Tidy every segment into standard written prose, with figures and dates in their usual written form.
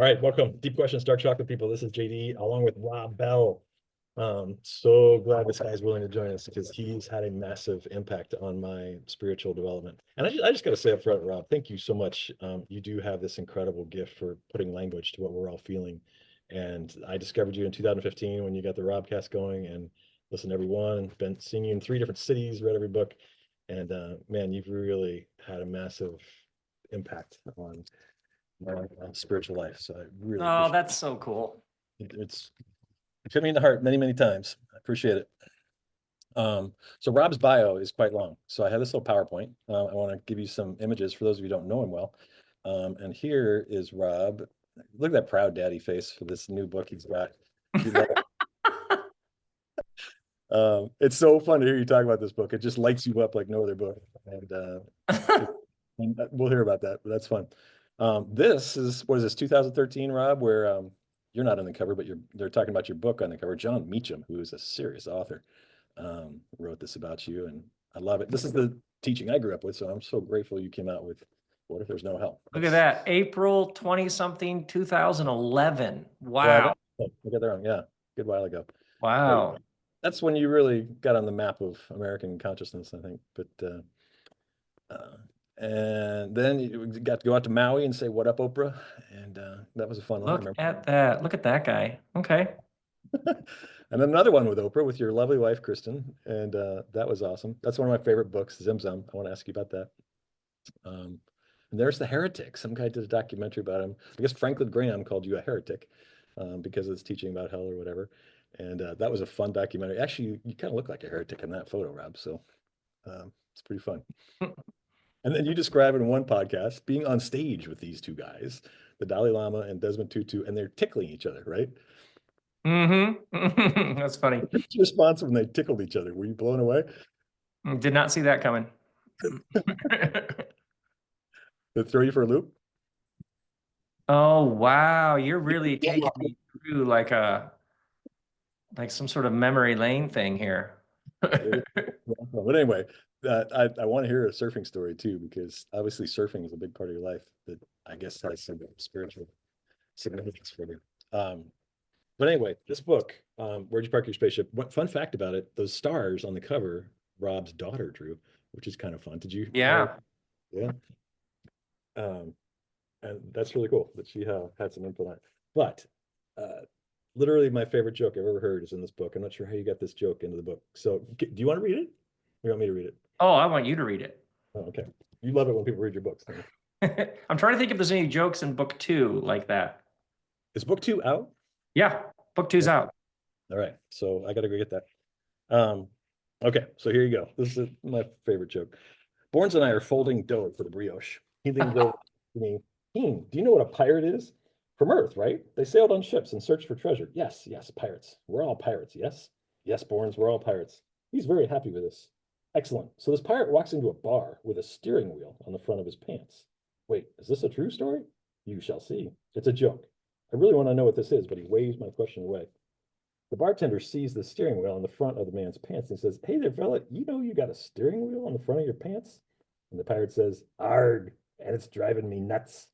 All right, welcome. Deep Questions, Dark Chocolate people. This is JD along with Rob Bell. So glad this guy's willing to join us because he's had a massive impact on my spiritual development. And I just got to say up front, Rob, thank you so much. You do have this incredible gift for putting language to what we're all feeling. And I discovered you in 2015 when you got the Robcast going and listened to everyone. Been seeing you in 3 different cities, read every book. And man, you've really had a massive impact on my spiritual life. So I really Oh, appreciate that's so cool. it. It hit me in the heart many, many times. I appreciate it. So Rob's bio is quite long. So I have this little PowerPoint. I want to give you some images for those of you who don't know him well. And here is Rob. Look at that proud daddy face for this new book he's got. It's so fun to hear you talk about this book. It just lights you up like no other book. And we'll hear about that, but that's fun. This is, what is this, 2013, Rob, where you're not on the cover, but they're talking about your book on the cover. John Meacham, who is a serious author, wrote this about you, and I love it. This is the teaching I grew up with, so I'm so grateful you came out with What If There's No Hell. Look at that. April 20-something, 2011. Yeah, Wow. I got that wrong. Yeah, good while ago. Wow. That's when you really got on the map of American consciousness, I think. But and then you got to go out to Maui and say, "What up, Oprah?" And that was a fun one. I Look remember. at that. Look at that guy. Okay. And then another one with Oprah with your lovely wife, Kristen. And that was awesome. That's one of my favorite books, Zim Zum. I want to ask you about that. And there's The Heretic. Some guy did a documentary about him. I guess Franklin Graham called you a heretic because it's teaching about hell or whatever. And that was a fun documentary. Actually, you kind of look like a heretic in that photo, Rob. So it's pretty fun. And then you describe in one podcast being on stage with these two guys, the Dalai Lama and Desmond Tutu, and they're tickling each other, right? Mm-hmm. That's funny. What's your response when they tickled each other? Were you blown away? Did not see that coming. Did it throw you for a loop? Oh, wow. You're really taking me through like some sort of memory lane thing here. But anyway, I want to hear a surfing story too, because obviously surfing is a big part of your life that I guess has some spiritual significance for you. But anyway, this book, Where'd You Park Your Spaceship? What fun fact about it, those stars on the cover, Rob's daughter drew, which is kind of fun. Did you know? Yeah. Yeah. And that's really cool that she had some input on it. But literally my favorite joke I've ever heard is in this book. I'm not sure how you got this joke into the book. So do you want to read it? Or you want me to read it? Oh, I want you to read it. Oh, okay. You love it when people read your books. I'm trying to think if there's any jokes in book 2 like that. Is book 2 out? Yeah, book 2's out. All right. So I got to go get that. Okay. So here you go. This is my favorite joke. Borns and I are folding dough for the brioche. He leans over to me. Do you know what a pirate is? From Earth, right? They sailed on ships and searched for treasure. Yes, pirates. We're all pirates, yes? Yes, Borns, we're all pirates. He's very happy with this. Excellent. So this pirate walks into a bar with a steering wheel on the front of his pants. Wait, is this a true story? You shall see. It's a joke. I really want to know what this is, but he waves my question away. The bartender sees the steering wheel on the front of the man's pants and says, "Hey there, fella, you know you got a steering wheel on the front of your pants?" And the pirate says, "Arg, and it's driving me nuts."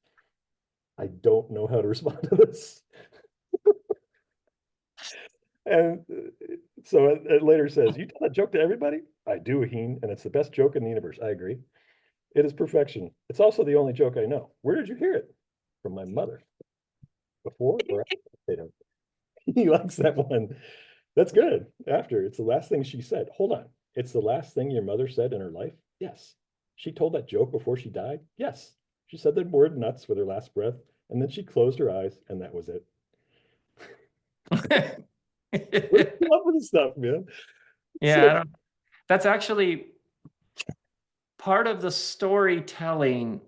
I don't know how to respond to this. And so it later says, "You tell that joke to everybody?" "I do, Heen, and it's the best joke in the universe." I agree. "It is perfection. It's also the only joke I know." "Where did you hear it?" "From my mother." "Before or after?" He likes that one. That's good. After. It's the last thing she said. Hold on. It's the last thing your mother said in her life? Yes. She told that joke before she died? Yes. She said the word nuts with her last breath, and then she closed her eyes, and that was it. Where'd you come up with this stuff, man? Yeah, that's actually part of the storytelling.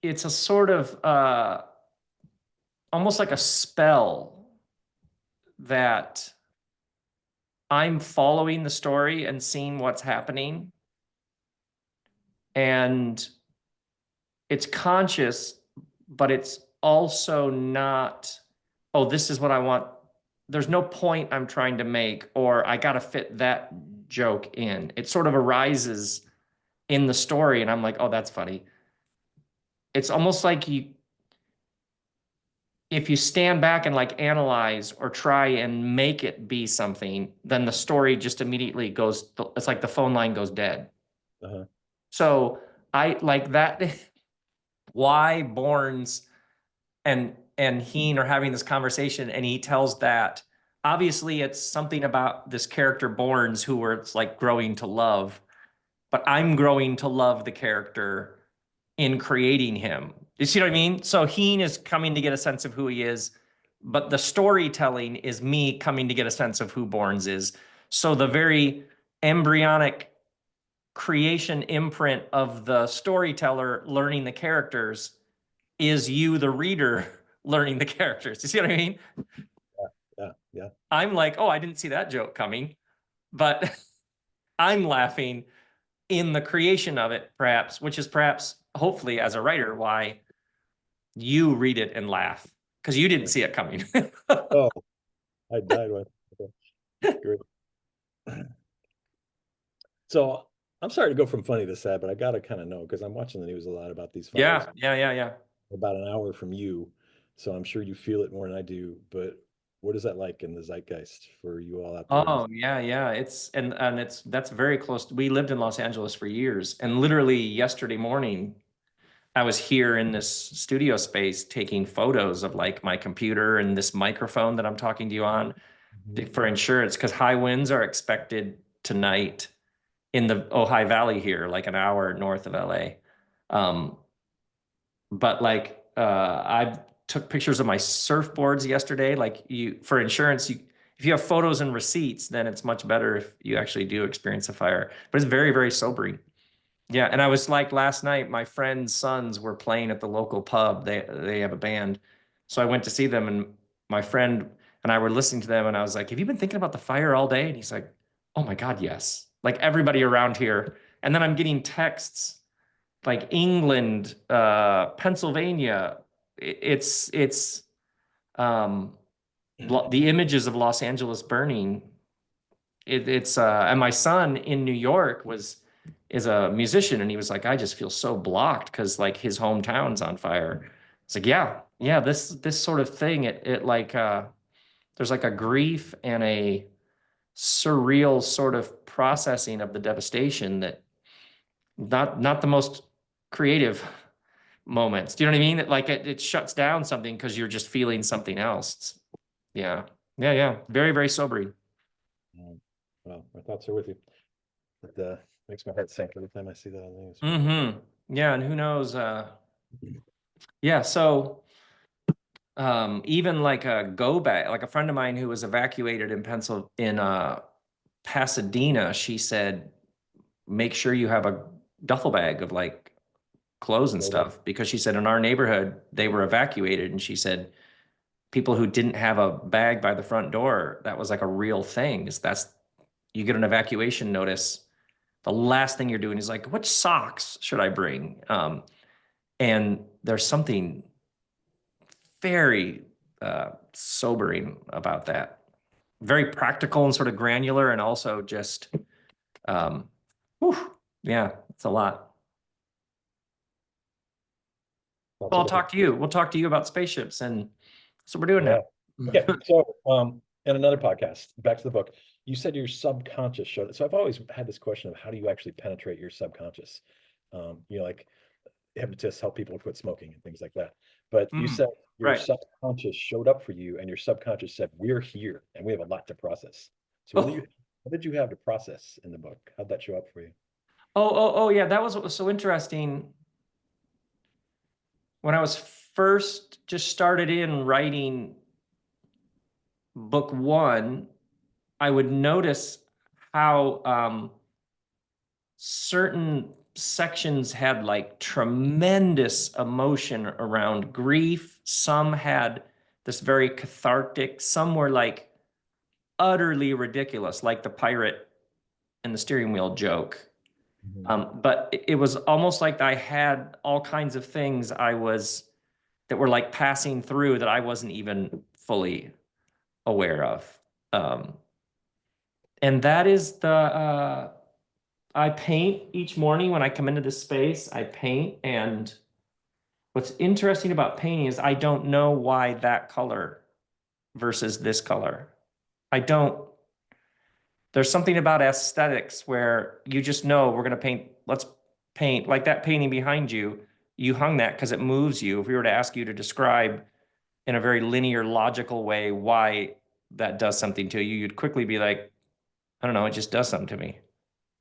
It's a sort of almost like a spell that I'm following the story and seeing what's happening. And it's conscious, but it's also not, oh, this is what I want. There's no point I'm trying to make, or I got to fit that joke in. It sort of arises in the story, and I'm like, oh, that's funny. It's almost like if you stand back and like analyze or try and make it be something, then the story just immediately goes, it's like the phone line goes dead. Uh-huh. So I like that. Why Bourne's and Heen are having this conversation, and he tells that obviously it's something about this character Bourne's who we're it's like growing to love, but I'm growing to love the character in creating him. You see what I mean? So Heen is coming to get a sense of who he is, but the storytelling is me coming to get a sense of who Bourne's is. So the very embryonic creation imprint of the storyteller learning the characters is you, the reader, learning the characters. You see what I mean? Yeah, yeah. I'm like, oh, I didn't see that joke coming, but I'm laughing in the creation of it, perhaps, which is perhaps, hopefully, as a writer, why you read it and laugh because you didn't see it coming. Oh, I died when. Great. So I'm sorry to go from funny to sad, but I gotta kind of know because I'm watching the news a lot about these fires. Yeah. About an hour from you, so I'm sure you feel it more than I do. But what is that like in the zeitgeist for you all out there? Oh, yeah. It's and it's that's very close. We lived in Los Angeles for years, and literally yesterday morning, I was here in this studio space taking photos of like my computer and this microphone that I'm talking to you on Mhm. for insurance because high winds are expected tonight in the Ojai Valley here, like an hour north of LA. Um, but like I took pictures of my surfboards yesterday. Like you for insurance, you if you have photos and receipts, then it's much better if you actually do experience a fire. But it's very, very sobering. Yeah, and I was like last night, my friend's sons were playing at the local pub. They have a band. So I went to see them and my friend and I were listening to them and I was like, "Have you been thinking about the fire all day?" And he's like, "Oh my God, yes." Like everybody around here. And then I'm getting texts like England, Pennsylvania. It's um the images of Los Angeles burning it's and my son in New York was is a musician and he was like, I just feel so blocked because like his hometown's on fire. It's like, yeah, this sort of thing, it like there's like a grief and a surreal sort of processing of the devastation that not the most creative moments. Do you know what I mean? That like it shuts down something because you're just feeling something else. Yeah. Yeah. Very, very sobering. Well, my thoughts are with you. It makes my heart sink every time I see that on the news. Yeah, and who knows? Yeah, so even like a go bag, like a friend of mine who was evacuated in Pasadena, she said, make sure you have a duffel bag of like clothes and Totally. stuff because she said in our neighborhood they were evacuated and she said people who didn't have a bag by the front door, that was like a real thing. Is that's you get an evacuation notice, the last thing you're doing is like, what socks should I bring? And there's something very sobering about that. Very practical and sort of granular, and also just, um, whew, yeah, it's a lot. Thoughts Well, are I'll with you. talk to you. We'll talk to you about spaceships, and that's what we're doing Yeah. now. Okay. So, in another podcast, back to the book, you said your subconscious showed it. So I've always had this question of how do you actually penetrate your subconscious? Like hypnotists help people quit smoking and things like that. But you Mm, said your right. subconscious showed up for you, and your subconscious said, "We're here, and we have a lot to process." So Oh, what did you have to process in the book? How'd that show up for you? yeah. That was what was so interesting. When I was first just started in writing book one, I would notice how certain sections had like tremendous emotion around grief. Some had this very cathartic, some were like utterly ridiculous, like the pirate and the steering wheel joke. Mhm. But it was almost like I had all kinds of things that were like passing through that I wasn't even fully aware of. Um, and that is I paint each morning when I come into this space. I paint and What's interesting about painting is I don't know why that color versus this color. I don't, there's something about aesthetics where you just know we're going to paint, let's paint like that painting behind you. You hung that because it moves you. If we were to ask you to describe in a very linear, logical way why that does something to you, you'd quickly be like, I don't know, it just does something to me.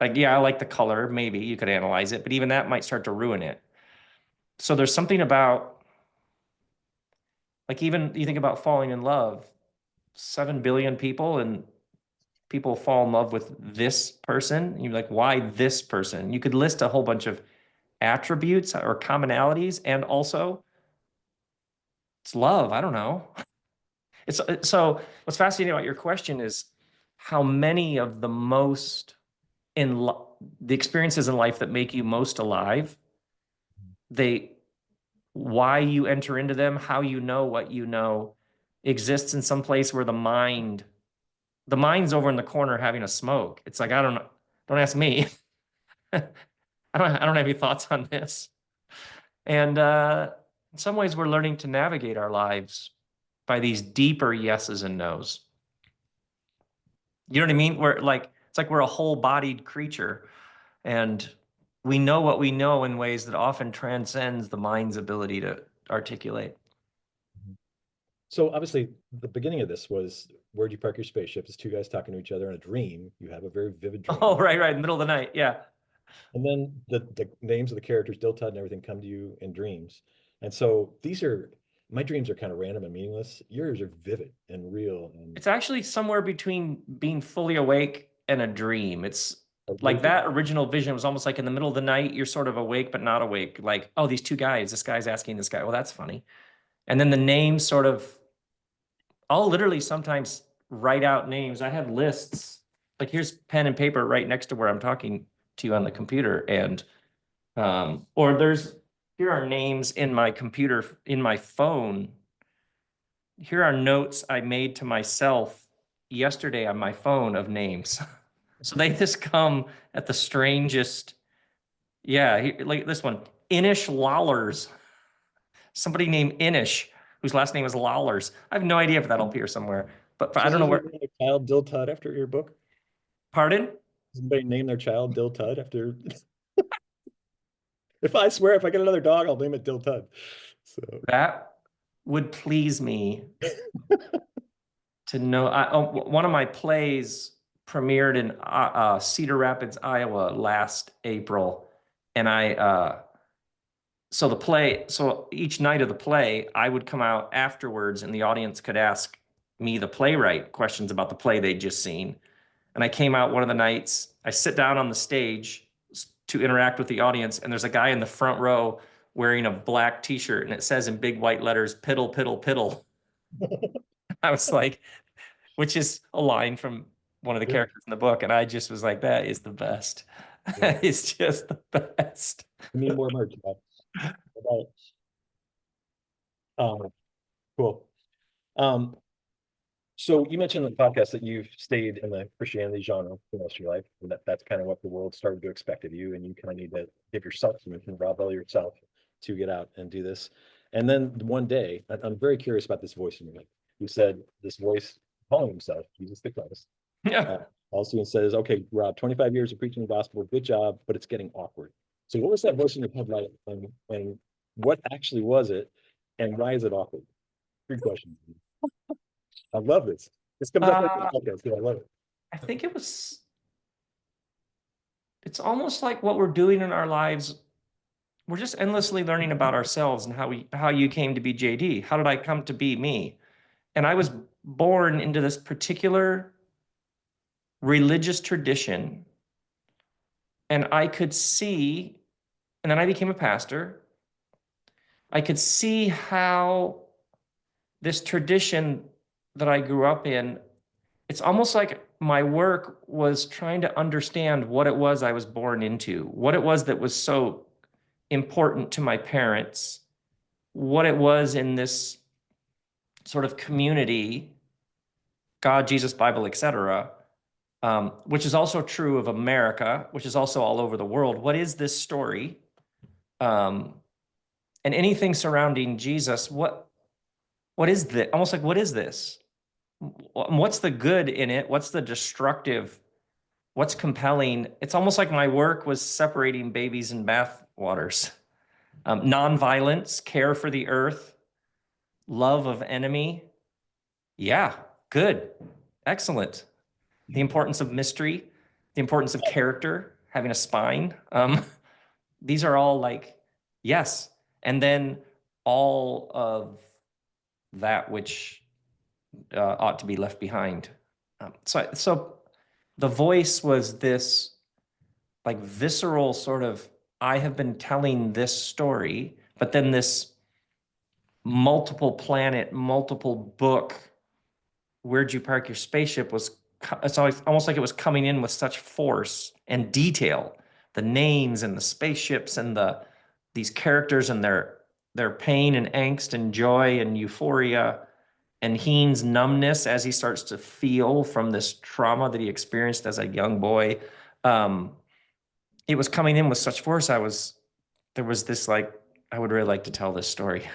Like, yeah, I like the color. Maybe you could analyze it, but even that might start to ruin it. So there's something about, like, even you think about falling in love, 7 billion people, and people fall in love with this person. You're like, why this person? You could list a whole bunch of attributes or commonalities, and also it's love. I don't know. It's so what's fascinating about your question is how many of the most the experiences in life that make you most alive, they why you enter into them, how you know what you know, exists in some place where the mind's over in the corner having a smoke. It's like, I don't know, don't ask me. I don't have any thoughts on this. And in some ways, we're learning to navigate our lives by these deeper yeses and nos. You know what I mean? We're like, it's like we're a whole-bodied creature, and we know what we know in ways that often transcends the mind's ability to articulate. So obviously, the beginning of this was, where'd you park your spaceship? It's two guys talking to each other in a dream. You have a very vivid dream. Oh, right, in the middle of the night. Yeah. And then the names of the characters, Dill Tud and everything, come to you in dreams. And so these are, my dreams are kind of random and meaningless. Yours are vivid and real. And It's actually somewhere between being fully awake and a dream. It's like awake. that original vision was almost like in the middle of the night, you're sort of awake but not awake. Like, oh, these two guys, this guy's asking this guy. Well, that's funny. And then the names sort of, I'll literally sometimes write out names. I have lists. Like here's pen and paper right next to where I'm talking to you on the computer. And or here are names in my computer, in my phone. Here are notes I made to myself yesterday on my phone of names. So they just come at the strangest. Yeah, like this one, Inish Lollers. Somebody named Inish, whose last name is Lollers. I have no idea if that'll appear somewhere, but I don't know where. A child Dill Tud after your book? Pardon? Somebody name their child Dill Tud after? If I swear, if I get another dog, I'll name it Dill Tud. So That would please me to know. One of my plays premiered in Cedar Rapids, Iowa last April. And so each night of the play, I would come out afterwards and the audience could ask me, the playwright, questions about the play they'd just seen. And I came out one of the nights, I sit down on the stage to interact with the audience, and there's a guy in the front row wearing a black t-shirt, and it says in big white letters, piddle, piddle, piddle. I was like, which is a line from one of the characters in the book. And I just was like, that is the best. Yeah. It's just the best. I need more merch. Cool. So you mentioned in the podcast that you've stayed in the Christianity genre for most of your life, and that's kind of what the world started to expect of you, and you kind of need to give yourself some bravo yourself to get out and do this. And then one day, I'm very curious about this voice in your head. You said this voice calling himself Jesus the Christ. Yeah. Also says, okay, Rob, 25 years of preaching the gospel, good job, but it's getting awkward. So what was that voice in your head like, and what actually was it, and why is it awkward? 3 questions. I love this. This comes up with the podcast, so I love it. I think it's almost like what we're doing in our lives. We're just endlessly learning about ourselves and how you came to be JD. How did I come to be me? And I was born into this particular religious tradition. And I could see, and then I became a pastor. I could see how this tradition that I grew up in, it's almost like my work was trying to understand what it was I was born into, what it was that was so important to my parents, what it was in this sort of community, God, Jesus, Bible, etc., which is also true of America, which is also all over the world. What is this story? and anything surrounding Jesus, what is this? Almost like, what is this? What's the good in it? What's the destructive? What's compelling? It's almost like my work was separating babies and bath waters. Nonviolence, care for the earth, love of enemy. Yeah, good, excellent. The importance of mystery, the importance of character, having a spine. These are all like, yes. And then all of that which ought to be left behind. So the voice was this like visceral sort of, I have been telling this story, but then this multiple planet, multiple book, where'd you park your spaceship was, it's almost like it was coming in with such force and detail. The names and the spaceships and these characters and their pain and angst and joy and euphoria and Heen's numbness as he starts to feel from this trauma that he experienced as a young boy. It was coming in with such force. There was this like, I would really like to tell this story.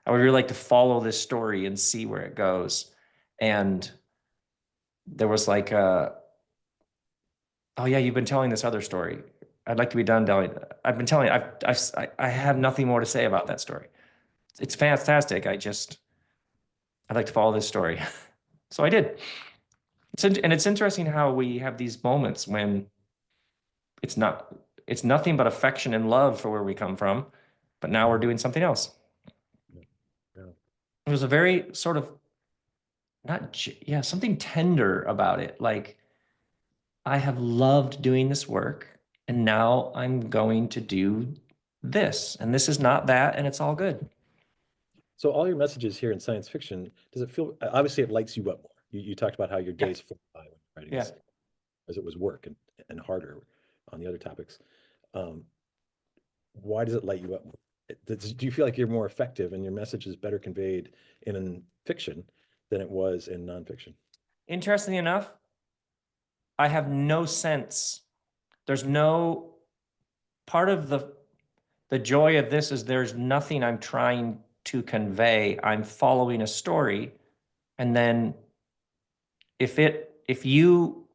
I would really like to follow this story and see where it goes. And there was like oh yeah, you've been telling this other story. I'd like to be done telling. I've been telling. I have nothing more to say about that story. It's fantastic. I'd like to follow this story. So I did. And it's interesting how we have these moments when it's not, it's nothing but affection and love for where we come from, but now we're doing something else. Yeah. It was a very sort of yeah, something tender about it. Like, I have loved doing this work, and now I'm going to do this, and this is not that, and it's all good. So all your messages here in science fiction, does it feel, obviously it lights you up more. You talked about how your Yeah. days flew by when writing Yeah. this, as it was work and harder on the other topics. Um, why does it light you up more? Do you feel like you're more effective and your message is better conveyed in fiction than it was in nonfiction? Interestingly enough, I have no sense. There's no part of the joy of this is there's nothing I'm trying to convey. I'm following a story, and then if you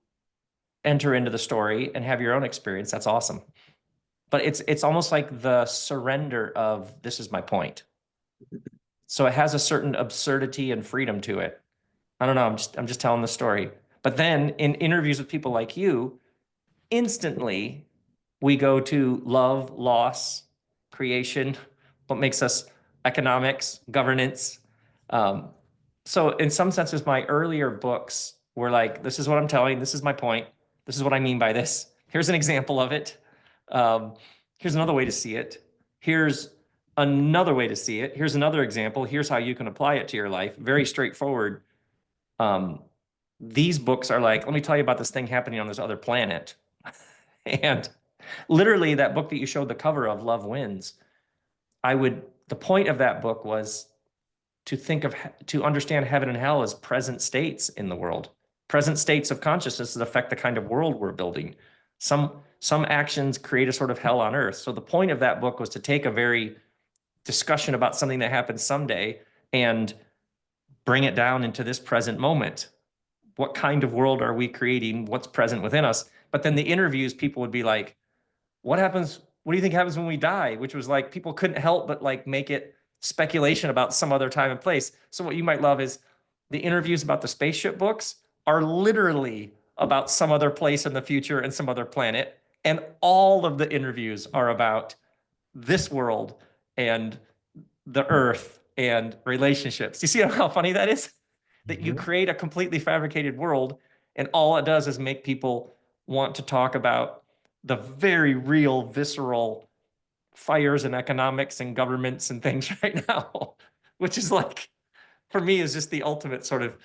enter into the story and have your own experience, that's awesome. But it's almost like the surrender of this is my point. So it has a certain absurdity and freedom to it. I don't know. I'm just telling the story. But then in interviews with people like you, instantly we go to love, loss, creation, what makes us economics, governance. Um, so in some senses, my earlier books were like, this is what I'm telling, this is my point, this is what I mean by this. Here's an example of it. Um, here's another way to see it. Here's another way to see it. Here's another example. Here's how you can apply it to your life. Very straightforward. Um, these books are like, let me tell you about this thing happening on this other planet. And literally that book that you showed the cover of, Love Wins, the point of that book was to understand heaven and hell as present states in the world, present states of consciousness that affect the kind of world we're building. Some actions create a sort of hell on earth. So the point of that book was to take a very discussion about something that happens someday and bring it down into this present moment. What kind of world are we creating? What's present within us? But then the interviews, people would be like, what happens? What do you think happens when we die? Which was like, people couldn't help but like make it speculation about some other time and place. So what you might love is the interviews about the spaceship books are literally about some other place in the future and some other planet. And all of the interviews are about this world and the earth and relationships. Do you see how funny that is? That you create a completely fabricated world, and all it does is make people want to talk about the very real, visceral fires and economics and governments and things right now, which is like, for me, is just the ultimate sort of.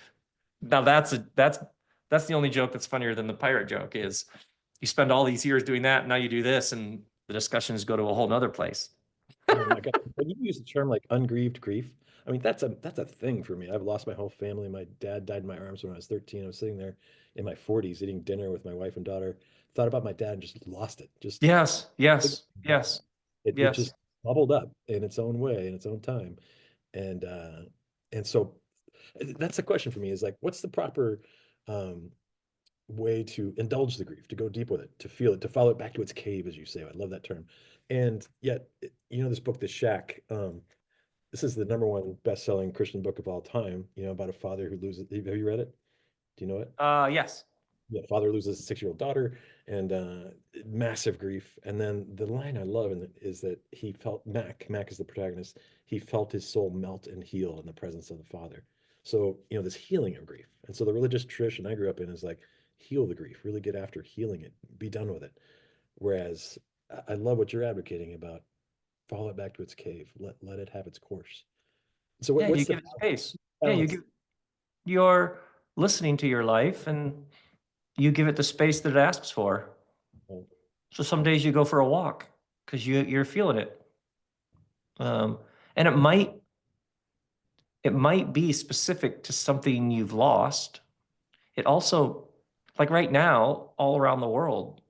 Now that's the only joke that's funnier than the pirate joke is you spend all these years doing that, and now you do this, and the discussions go to a whole nother place. Oh my God. When you use the term like ungrieved grief, I mean, that's a thing for me. I've lost my whole family. My dad died in my arms when I was 13. I was sitting there in my 40s eating dinner with my wife and daughter. Thought about my dad and just lost it. Just Yes, yes, yes, it yes. just bubbled up in its own way, in its own time. And so that's the question for me is like, what's the proper um way to indulge the grief, to go deep with it, to feel it, to follow it back to its cave, as you say. I love that term. And yet, this book, The Shack, this is the number one best-selling Christian book of all time, about a father who loses. Have you read it? Do you know it? Yes. Yeah, father loses a 6-year-old daughter, and massive grief. And then the line I love is that he felt Mac is the protagonist. He felt his soul melt and heal in the presence of the father. So this healing of grief. And so the religious tradition I grew up in is like heal the grief, really get after healing it, be done with it. Whereas I love what you're advocating about. Follow it back to its cave. Let it have its course. So Yeah, you what's the give it space. Yeah, balance? you're listening to your life and you give it the space that it asks for. So some days you go for a walk because you're feeling it. Um, and it might be specific to something you've lost. It also, like right now, all around the world,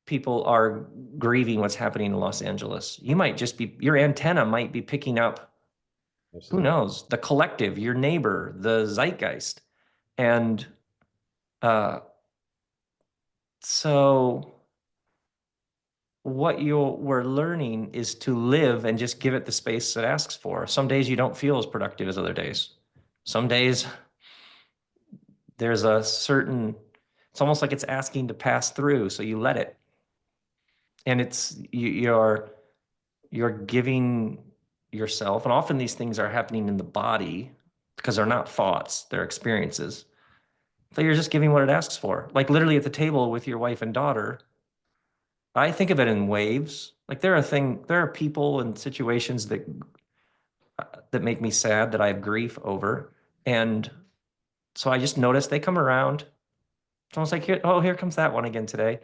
people are grieving what's happening in Los Angeles. You might just be, your antenna might be picking up, who Absolutely. knows, the collective, your neighbor, the zeitgeist. And uh, so what you were learning is to live and just give it the space it asks for. Some days you don't feel as productive as other days. Some days there's a certain, it's almost like it's asking to pass through, so you let it. And you're giving yourself, and often these things are happening in the body because they're not thoughts, they're experiences. So you're just giving what it asks for. Like literally at the table with your wife and daughter, I think of it in waves. Like there are people and situations that make me sad, that I have grief over. And so I just notice they come around. It's almost like, here comes that one again today.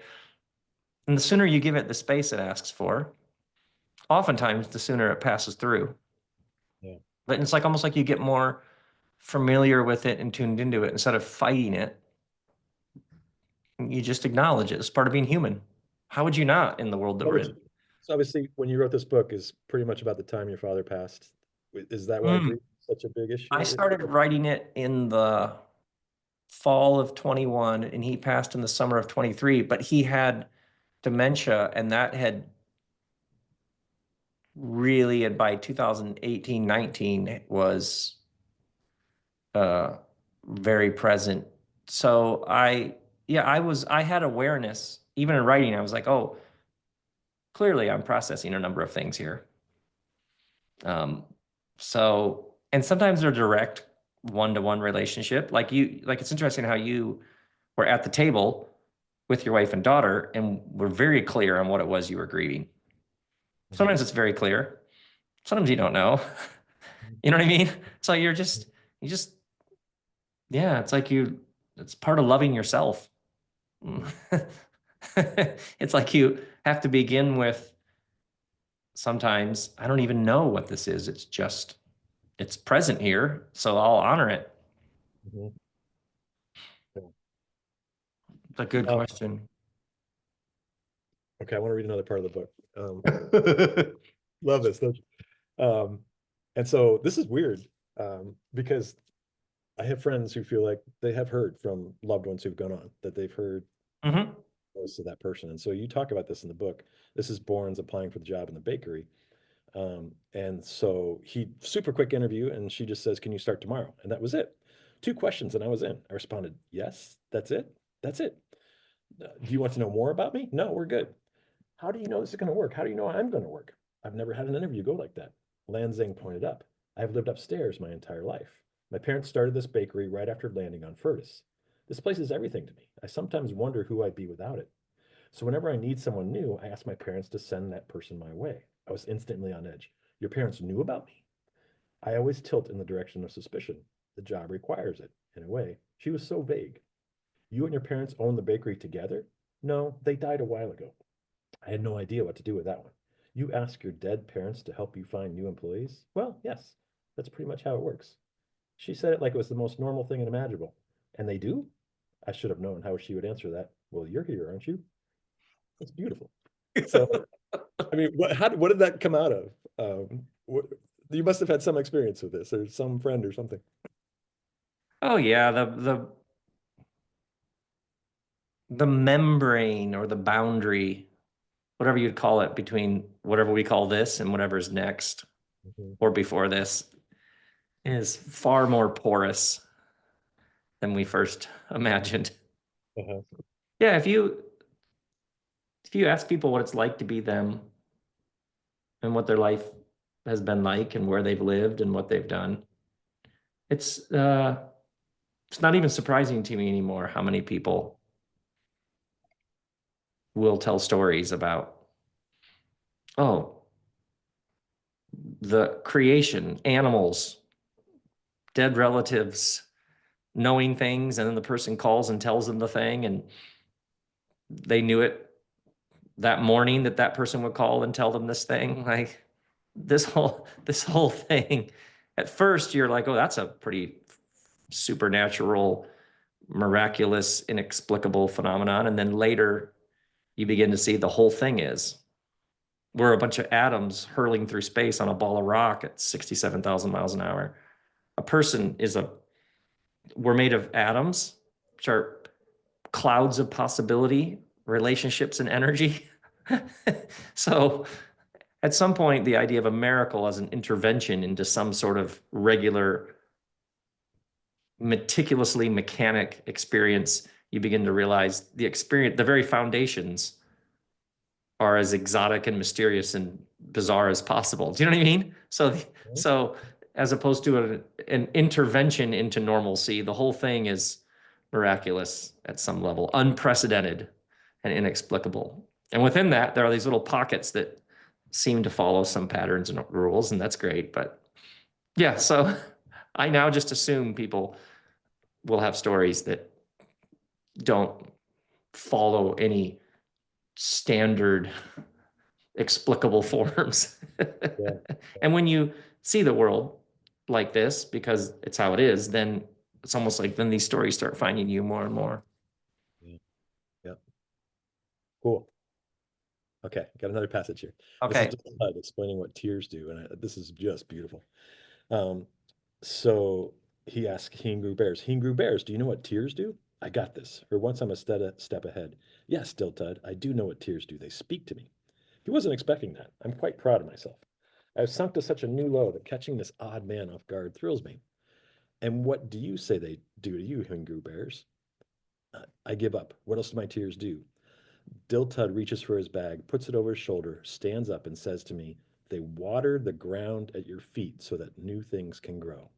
And the sooner you give it the space it asks for, oftentimes the sooner it passes through. Yeah. But it's like almost like you get more familiar with it and tuned into it instead of fighting it. You just acknowledge it as part of being human. How would you not in the world that What we're would in? you, so obviously when you wrote this book is pretty much about the time your father passed. Is that why Mm. grief is such a big issue I with you? started writing it in the fall of 21 and he passed in the summer of 23, but he had dementia and that had really, and by 2018, 19, it was uh, very present. So I had awareness, even in writing, I was like, oh, clearly I'm processing a number of things here. Um, and sometimes they're direct one-to-one relationship. Like it's interesting how you were at the table with your wife and daughter and were very clear on what it was you were grieving. Mhm. Sometimes it's very clear. Sometimes you don't know. You know what I mean? So you just, yeah, it's part of loving yourself. Mhm. It's like you have to begin with sometimes, I don't even know what this is. It's present here. So I'll honor it. Mhm. Yeah. It's a good Um, question. okay, I want to read another part of the book. Love this. Don't you? And so this is weird because I have friends who feel like they have heard from loved ones who've gone on, that they've heard Hmm. most of that person. And so you talk about this in the book. This is Bourne's applying for the job in the bakery. And so he super quick interview, and she just says, "Can you start tomorrow?" And that was it. 2 questions, and I was in. I responded, "Yes, that's it. That's it. Do you want to know more about me? No, we're good. How do you know this is going to work? How do you know I'm going to work? I've never had an interview go like that." Lansing pointed up. "I've lived upstairs my entire life. My parents started this bakery right after landing on Furtis. This place is everything to me. I sometimes wonder who I'd be without it. So whenever I need someone new, I ask my parents to send that person my way." I was instantly on edge. Your parents knew about me? I always tilt in the direction of suspicion. The job requires it, in a way. She was so vague. "You and your parents own the bakery together?" "No, they died a while ago." I had no idea what to do with that one. "You ask your dead parents to help you find new employees?" "Well, yes, that's pretty much how it works." She said it like it was the most normal thing imaginable. "And they do?" I should have known how she would answer that. "Well, you're here, aren't you?" It's beautiful. So I mean, what did that come out of? You must have had some experience with this, or some friend or something. Oh yeah, the membrane or the boundary, whatever you'd call it, between whatever we call this and whatever's next Mhm. or before this is far more porous than we first imagined. Uh-huh. Yeah, if you ask people what it's like to be them and what their life has been like and where they've lived and what they've done, it's it's not even surprising to me anymore how many people will tell stories about, oh, the creation, animals, dead relatives, knowing things, and then the person calls and tells them the thing, and they knew it that morning that that person would call and tell them this thing. Like this whole thing. At first, you're like, oh, that's a pretty supernatural, miraculous, inexplicable phenomenon, and then later you begin to see the whole thing is we're a bunch of atoms hurling through space on a ball of rock at 67,000 miles an hour. A person is a, we're made of atoms, which are clouds of possibility, relationships, and energy. So at some point, the idea of a miracle as an intervention into some sort of regular, meticulously mechanic experience, you begin to realize the experience, the very foundations are as exotic and mysterious and bizarre as possible. Do you know what I mean? So as opposed to an intervention into normalcy, the whole thing is miraculous at some level, unprecedented and inexplicable. And within that, there are these little pockets that seem to follow some patterns and rules, and that's great. But yeah, so I now just assume people will have stories that don't follow any standard explicable forms. Yeah. And when you see the world like this, because it's how it is, then it's almost like then these stories start finding you more and more. Yeah. Yeah. Cool. Okay, got another passage here. This is Okay. just explaining what tears do, and this is just beautiful. Um, so he asked Heen Bears, Heen Bears, do you know what tears do? I got this. For once I'm a step ahead. Yes, Diltud, I do know what tears do. They speak to me. He wasn't expecting that. I'm quite proud of myself. I've sunk to such a new low that catching this odd man off guard thrills me. And what do you say they do to you, Hingu Bears? I give up. What else do my tears do? Diltud reaches for his bag, puts it over his shoulder, stands up, and says to me, they water the ground at your feet so that new things can grow.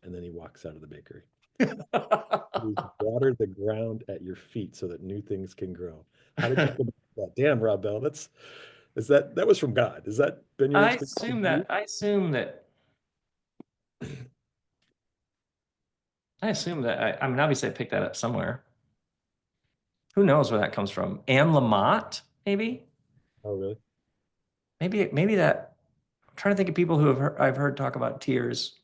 And then he walks out of the bakery. We water the ground at your feet so that new things can grow. How did you feel about that? Damn, Rob Bell, that was from God. Has that been your I experience with assume you? that I assume that I assume that I mean obviously I picked that up somewhere. Who knows where that comes from? Anne Lamott, maybe? Oh, really? Maybe that I'm trying to think of people who I've heard talk about tears.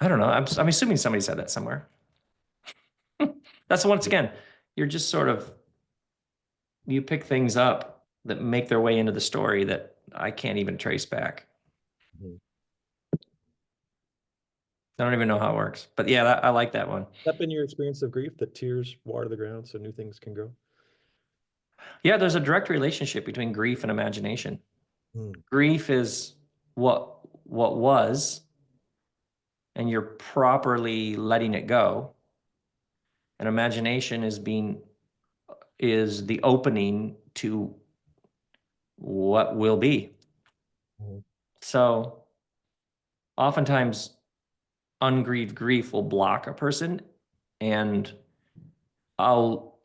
I don't know. I'm assuming somebody said that somewhere. That's once again, you're just sort of you pick things up that make their way into the story that I can't even trace back. Mhm. I don't even know how it works. But yeah, I like that one. That been your experience of grief, that tears water the ground so new things can grow? Yeah, there's a direct relationship between grief and imagination. Hmm. Grief is what was, and you're properly letting it go. And imagination is the opening to what will be. Mhm. So oftentimes ungrieved grief will block a person, and I'll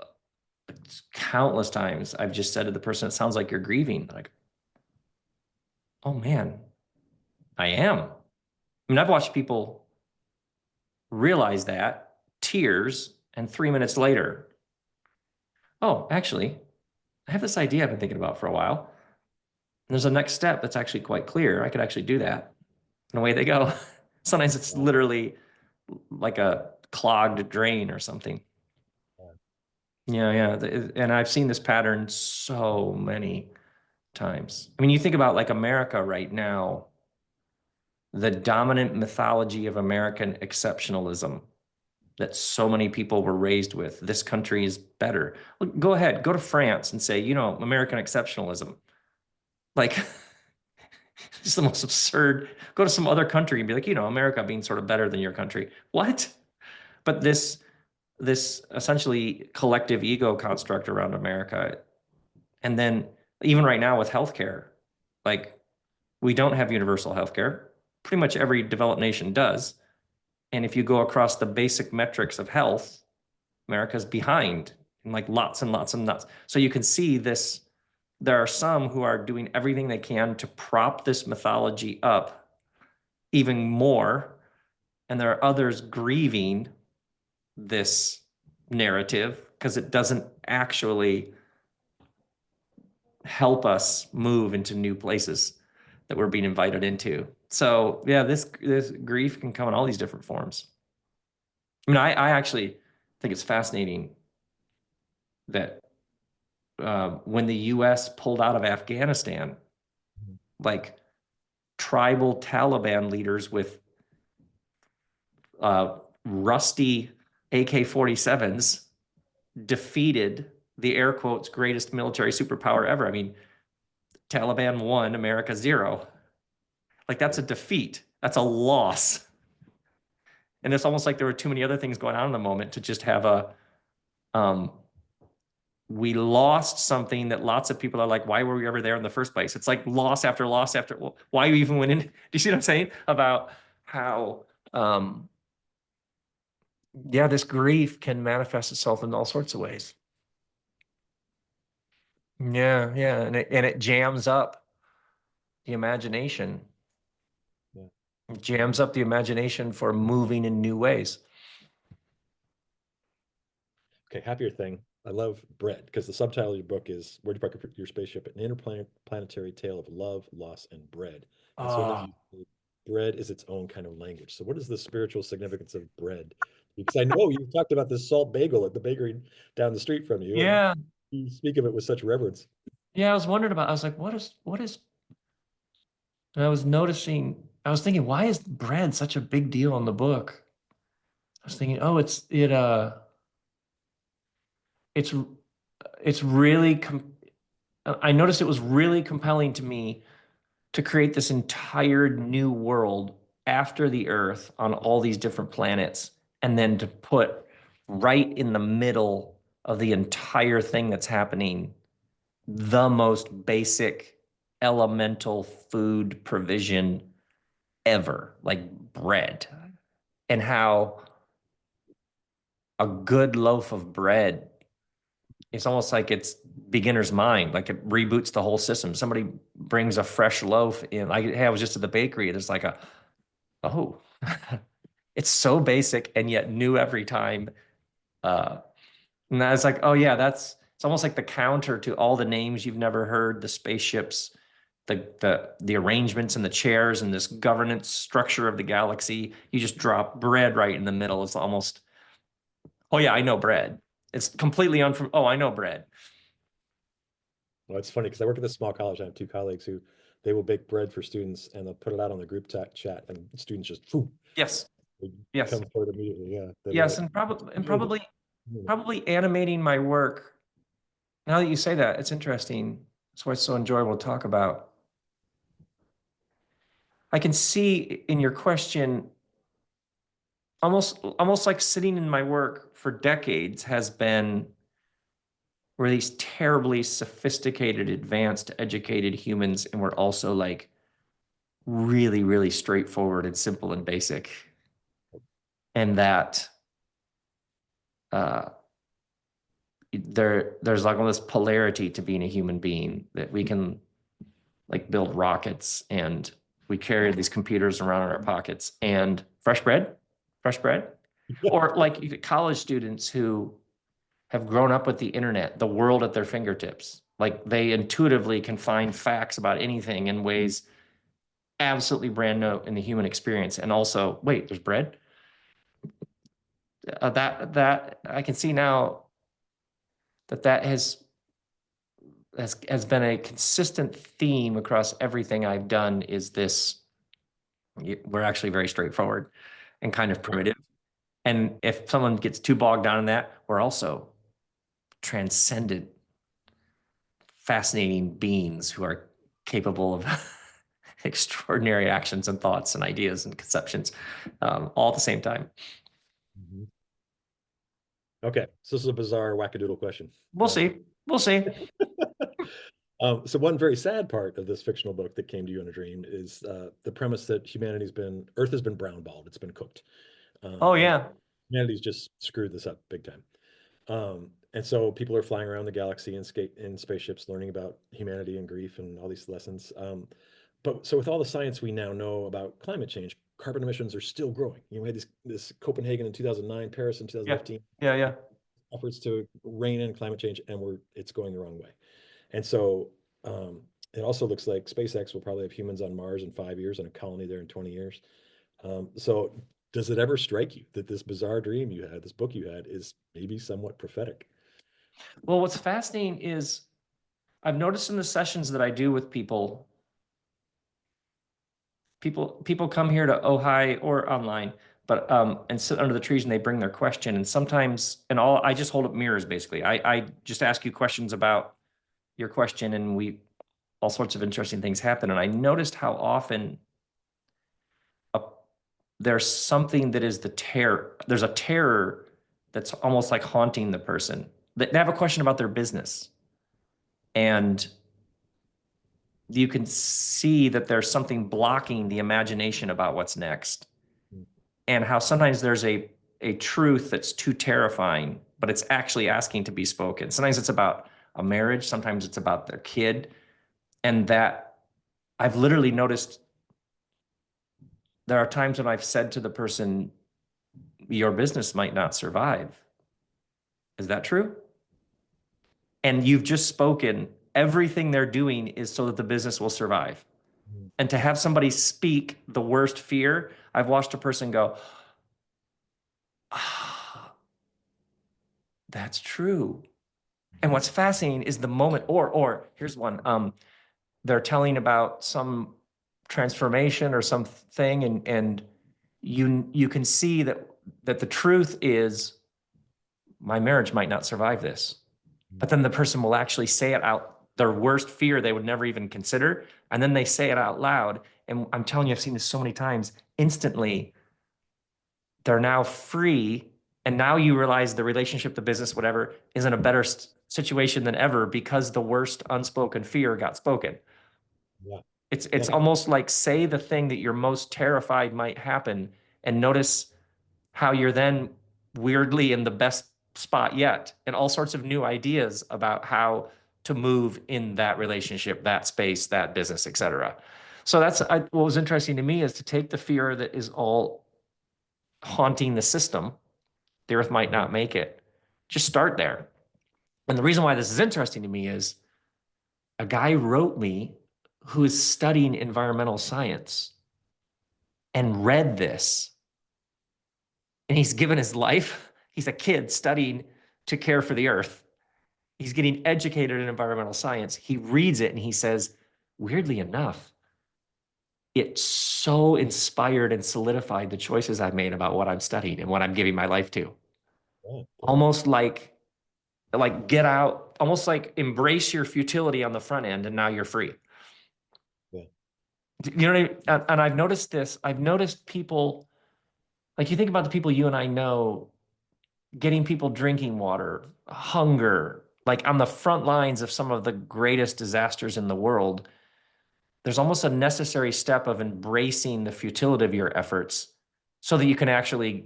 countless times I've just said to the person, it sounds like you're grieving. Like, oh man, I am. I mean, I've watched people realize that, tears, and 3 minutes later, oh, actually, I have this idea I've been thinking about for a while. And there's a next step that's actually quite clear. I could actually do that. And away they go. Sometimes it's Wow. literally like a clogged drain or something. Yeah. Yeah, yeah. And I've seen this pattern so many times. I mean, you think about like America right now, the dominant mythology of American exceptionalism that so many people were raised with. This country is better. Well, go ahead, go to France and say, American exceptionalism. Like, it's the most absurd. Go to some other country and be like, America being sort of better than your country. What? But this essentially collective ego construct around America. And then even right now with healthcare, like we don't have universal healthcare. Pretty much every developed nation does. And if you go across the basic metrics of health, America's behind in like lots and lots and lots. So you can see this. There are some who are doing everything they can to prop this mythology up even more. And there are others grieving this narrative because it doesn't actually help us move into new places that we're being invited into. So yeah, this grief can come in all these different forms. I mean, I actually think it's fascinating that when the US pulled out of Afghanistan, like tribal Taliban leaders with rusty AK-47s defeated the air quotes greatest military superpower ever. I mean, Taliban 1, America 0. Like that's a defeat. That's a loss. And it's almost like there were too many other things going on in the moment to just have we lost something that lots of people are like, why were we ever there in the first place? It's like loss after loss after, why you even went in? Do you see what I'm saying? About how, yeah, this grief can manifest itself in all sorts of ways. Yeah, yeah. And it jams up the imagination. Yeah. It jams up the imagination for moving in new ways. Okay, happier thing. I love bread because the subtitle of your book is Where'd You Park Your Spaceship? An interplanetary tale of love, loss, and bread. And so then bread is its own kind of language. So what is the spiritual significance of bread? Because I know you've talked about this salt bagel at the bakery down the street from you, and Yeah. you speak of it with such reverence. Yeah, I was wondering about, I was like, and I was thinking, why is bread such a big deal in the book? I was thinking, oh, it's really, I noticed it was really compelling to me to create this entire new world after the Earth on all these different planets, and then to put right in the middle of the entire thing that's happening, the most basic elemental food provision ever, like bread, and how a good loaf of bread, it's almost like it's beginner's mind, like it reboots the whole system. Somebody brings a fresh loaf in, like, hey, I was just at the bakery, and it's like oh, it's so basic and yet new every time. And I was like, oh yeah, it's almost like the counter to all the names you've never heard, the spaceships, the arrangements and the chairs and this governance structure of the galaxy. You just drop bread right in the middle. It's almost, oh yeah, I know bread. It's completely oh, I know bread. Well, it's funny because I work at this small college. I have two colleagues who they will bake bread for students and they'll put it out on the group chat, and students just phew, Yes. they Yes. come forward immediately. Yeah, they love Yes. it. And probably animating my work. Now that you say that, it's interesting. That's why it's so enjoyable to talk about. I can see in your question almost like sitting in my work for decades has been we're these terribly sophisticated, advanced, educated humans, and we're also like really, really straightforward and simple and basic. And that there's like all this polarity to being a human being, that we can like build rockets and we carry these computers around in our pockets, and fresh bread, or like college students who have grown up with the internet, the world at their fingertips. Like they intuitively can find facts about anything in ways absolutely brand new in the human experience. And also, wait, there's bread? That I can see now that has has been a consistent theme across everything I've done is this. We're actually very straightforward and kind of primitive. And if someone gets too bogged down in that, we're also transcendent, fascinating beings who are capable of extraordinary actions and thoughts and ideas and conceptions, all at the same time. Mhm. Okay, so this is a bizarre wackadoodle question. We'll see. We'll see. So one very sad part of this fictional book that came to you in a dream is the premise that Earth has been brownballed, it's been cooked. Oh, And yeah. humanity's just screwed this up big time. And so people are flying around the galaxy in spaceships, learning about humanity and grief and all these lessons. But so with all the science we now know about climate change, carbon emissions are still growing. We had this Copenhagen in 2009, Paris in Yeah. 2015, Yeah. Yeah. efforts to rein in climate change, and it's going the wrong way. And so it also looks like SpaceX will probably have humans on Mars in 5 years and a colony there in 20 years. So does it ever strike you that this bizarre dream you had, this book you had, is maybe somewhat prophetic? Well, what's fascinating is I've noticed in the sessions that I do with people, people come here to Ojai or online, but and sit under the trees and they bring their question. And sometimes, and all I just hold up mirrors basically. I just ask you questions about your question, and we all sorts of interesting things happen. And I noticed how often a, there's something that is the terror. There's a terror that's almost like haunting the person. They have a question about their business, and you can see that there's something blocking the imagination about what's next, Mm, and how sometimes there's a truth that's too terrifying, but it's actually asking to be spoken. Sometimes it's about a marriage, sometimes it's about their kid, and that I've literally noticed there are times when I've said to the person, your business might not survive. Is that true? And you've just spoken, everything they're doing is so that the business will survive. mm, And to have somebody speak the worst fear, I've watched a person go, ah, that's true. And what's fascinating is the moment, or here's one, they're telling about some transformation or something, and you can see that the truth is my marriage might not survive this. mm. But then the person will actually say it out, their worst fear they would never even consider. And then they say it out loud. And I'm telling you, I've seen this so many times. Instantly, they're now free. And now you realize the relationship, the business, whatever, is in a better situation than ever because the worst unspoken fear got spoken. Yeah, It's yeah, almost like say the thing that you're most terrified might happen and notice how you're then weirdly in the best spot yet and all sorts of new ideas about how to move in that relationship, that space, that business, etc. So what was interesting to me is to take the fear that is all haunting the system. The earth might not make it. Just start there. And the reason why this is interesting to me is a guy wrote me who is studying environmental science and read this, and he's given his life. He's a kid studying to care for the earth. He's getting educated in environmental science. He reads it and he says, weirdly enough, it so inspired and solidified the choices I've made about what I'm studying and what I'm giving my life to. yeah, yeah, Almost like get out, almost like embrace your futility on the front end and now you're free. yeah. You know what I mean? And I've noticed this. I've noticed people, like you think about the people you and I know, getting people drinking water, hunger, like on the front lines of some of the greatest disasters in the world. There's almost a necessary step of embracing the futility of your efforts so that you can actually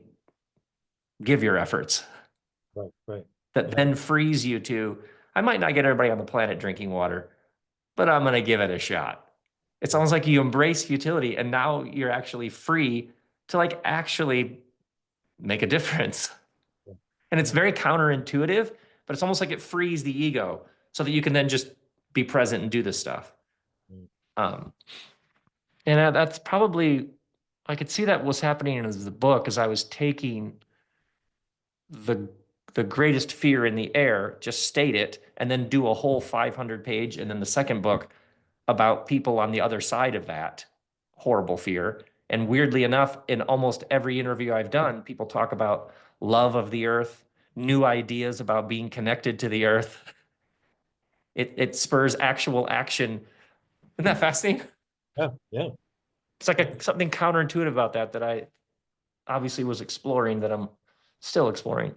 give your efforts. Right, right. That Yeah, then frees you to, I might not get everybody on the planet drinking water, but I'm going to give it a shot. It's yeah, almost like you embrace futility and now you're actually free to like actually make a difference. yeah, And it's yeah. very counterintuitive, but it's almost like it frees the ego so that you can then just be present and do this stuff. Mm, Um, and that's probably, I could see that was happening in the book as I was taking the the greatest fear in the air, just state it, and then do a whole 500 page, and then the second book about people on the other side of that horrible fear. And weirdly enough, in almost every interview I've done, people talk about love of the earth, new ideas about being connected to the earth. It spurs actual action. Isn't that fascinating? Yeah, yeah. It's like something counterintuitive about that that I obviously was exploring, that I'm still exploring.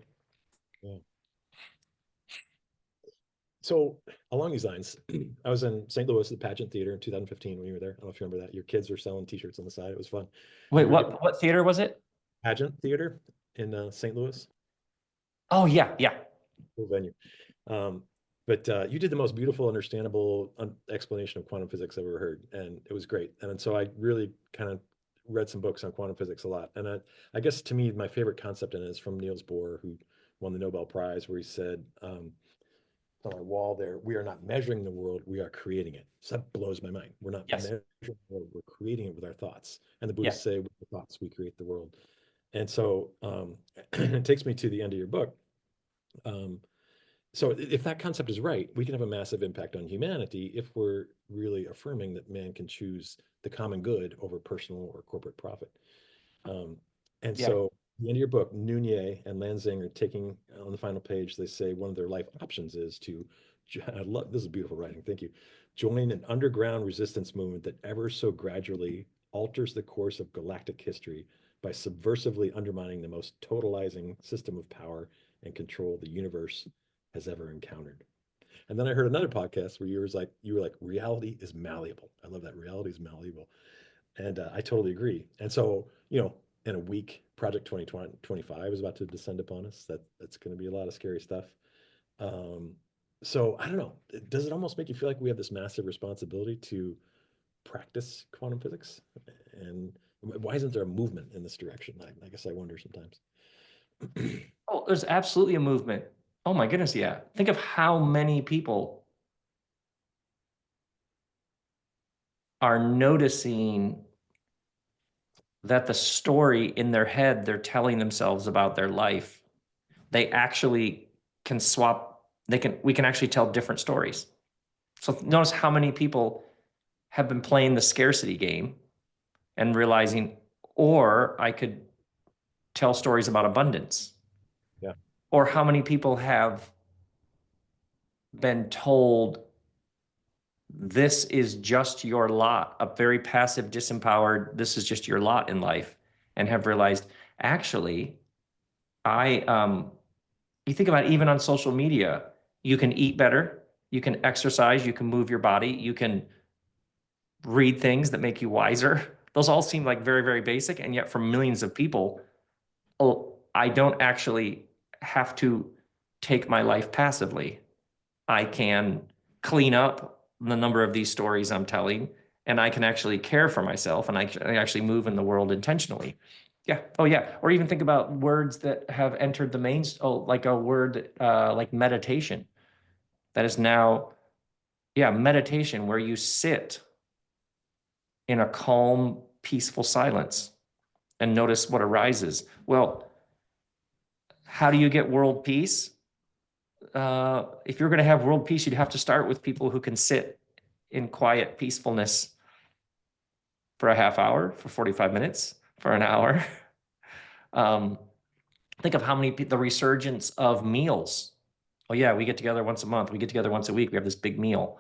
Yeah. So along these lines, I was in St. Louis at the Pageant Theater in 2015 when you were there. I don't know if you remember that. Your kids were selling T-shirts on the side. It was fun. Wait, You were doing what theater was it? Pageant Theater in St. Louis, Oh yeah, yeah. cool venue. Um, but you did the most beautiful, understandable explanation of quantum physics I've ever heard, and it was great. And so I really kind of read some books on quantum physics a lot. And I guess to me, my favorite concept in it is from Niels Bohr, who won the Nobel Prize, where he said, on our wall there, we are not measuring the world, we are creating it. So that blows my mind. We're not Yes. measuring the world, we're creating it with our thoughts. And the Yeah. Buddhists say, with the thoughts, we create the world. And so it takes me to the end of your book. So if that concept is right, we can have a massive impact on humanity if we're really affirming that man can choose the common good over personal or corporate profit. Um, and Yeah. so at the end of your book, Nunez and Lansing are taking on the final page, they say one of their life options is to, I love, this is beautiful writing, thank you, join an underground resistance movement that ever so gradually alters the course of galactic history by subversively undermining the most totalizing system of power and control the universe has ever encountered. And then I heard another podcast where you were like, reality is malleable. I love that, reality is malleable. And I totally agree. And so, in a week, Project 2025 is about to descend upon us. That's going to be a lot of scary stuff. Um, so I don't know. Does it almost make you feel like we have this massive responsibility to practice quantum physics? And why isn't there a movement in this direction? I guess I wonder sometimes. Oh, there's absolutely a movement. Oh my goodness, yeah. Think of how many people are noticing that the story in their head they're telling themselves about their life, they actually can swap, we can actually tell different stories. So notice how many people have been playing the scarcity game and realizing, or I could tell stories about abundance. Yeah. Or how many people have been told this is just your lot, a very passive, disempowered, this is just your lot in life, and have realized, actually, you think about it, even on social media, you can eat better, you can exercise, you can move your body, you can read things that make you wiser. Those all seem like very, very basic. And yet for millions of people, oh, I don't actually have to take my life passively. I can clean up the number of these stories I'm telling, and I can actually care for myself, and I actually move in the world intentionally. Yeah. Oh, yeah. Or even think about words that have entered the main, like a word like meditation. That is now, yeah, meditation, where you sit in a calm, peaceful silence and notice what arises. Well, how do you get world peace? If you're going to have world peace, you'd have to start with people who can sit in quiet peacefulness for a half hour, for 45 minutes, for an hour. Think of how many the resurgence of meals. Oh yeah, we get together once a month. We get together once a week. We have this big meal.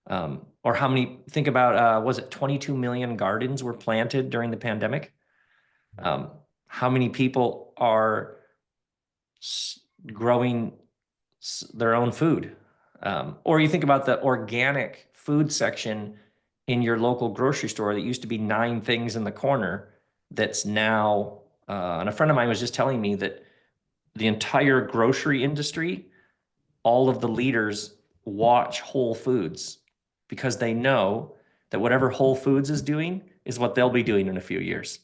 Or how many, think about, was it 22 million gardens were planted during the pandemic? How many people are growing their own food? Or you think about the organic food section in your local grocery store that used to be 9 things in the corner that's now, and a friend of mine was just telling me that the entire grocery industry, all of the leaders watch Whole Foods because they know that whatever Whole Foods is doing is what they'll be doing in a few years.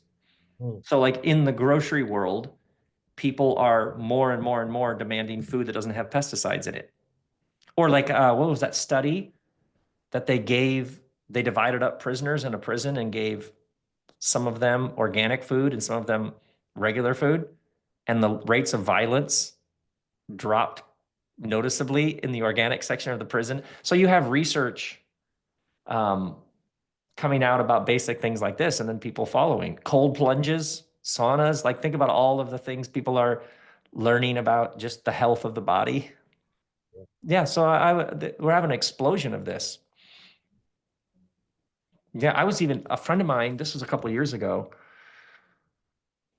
So like in the grocery world, people are more and more and more demanding food that doesn't have pesticides in it. Or like, what was that study that they divided up prisoners in a prison and gave some of them organic food and some of them regular food, and the rates of violence dropped noticeably in the organic section of the prison. So you have research coming out about basic things like this, and then people following cold plunges, saunas. Like, think about all of the things people are learning about just the health of the body. Yeah, so we're having an explosion of this. Yeah, I was even a friend of mine, this was a couple of years ago.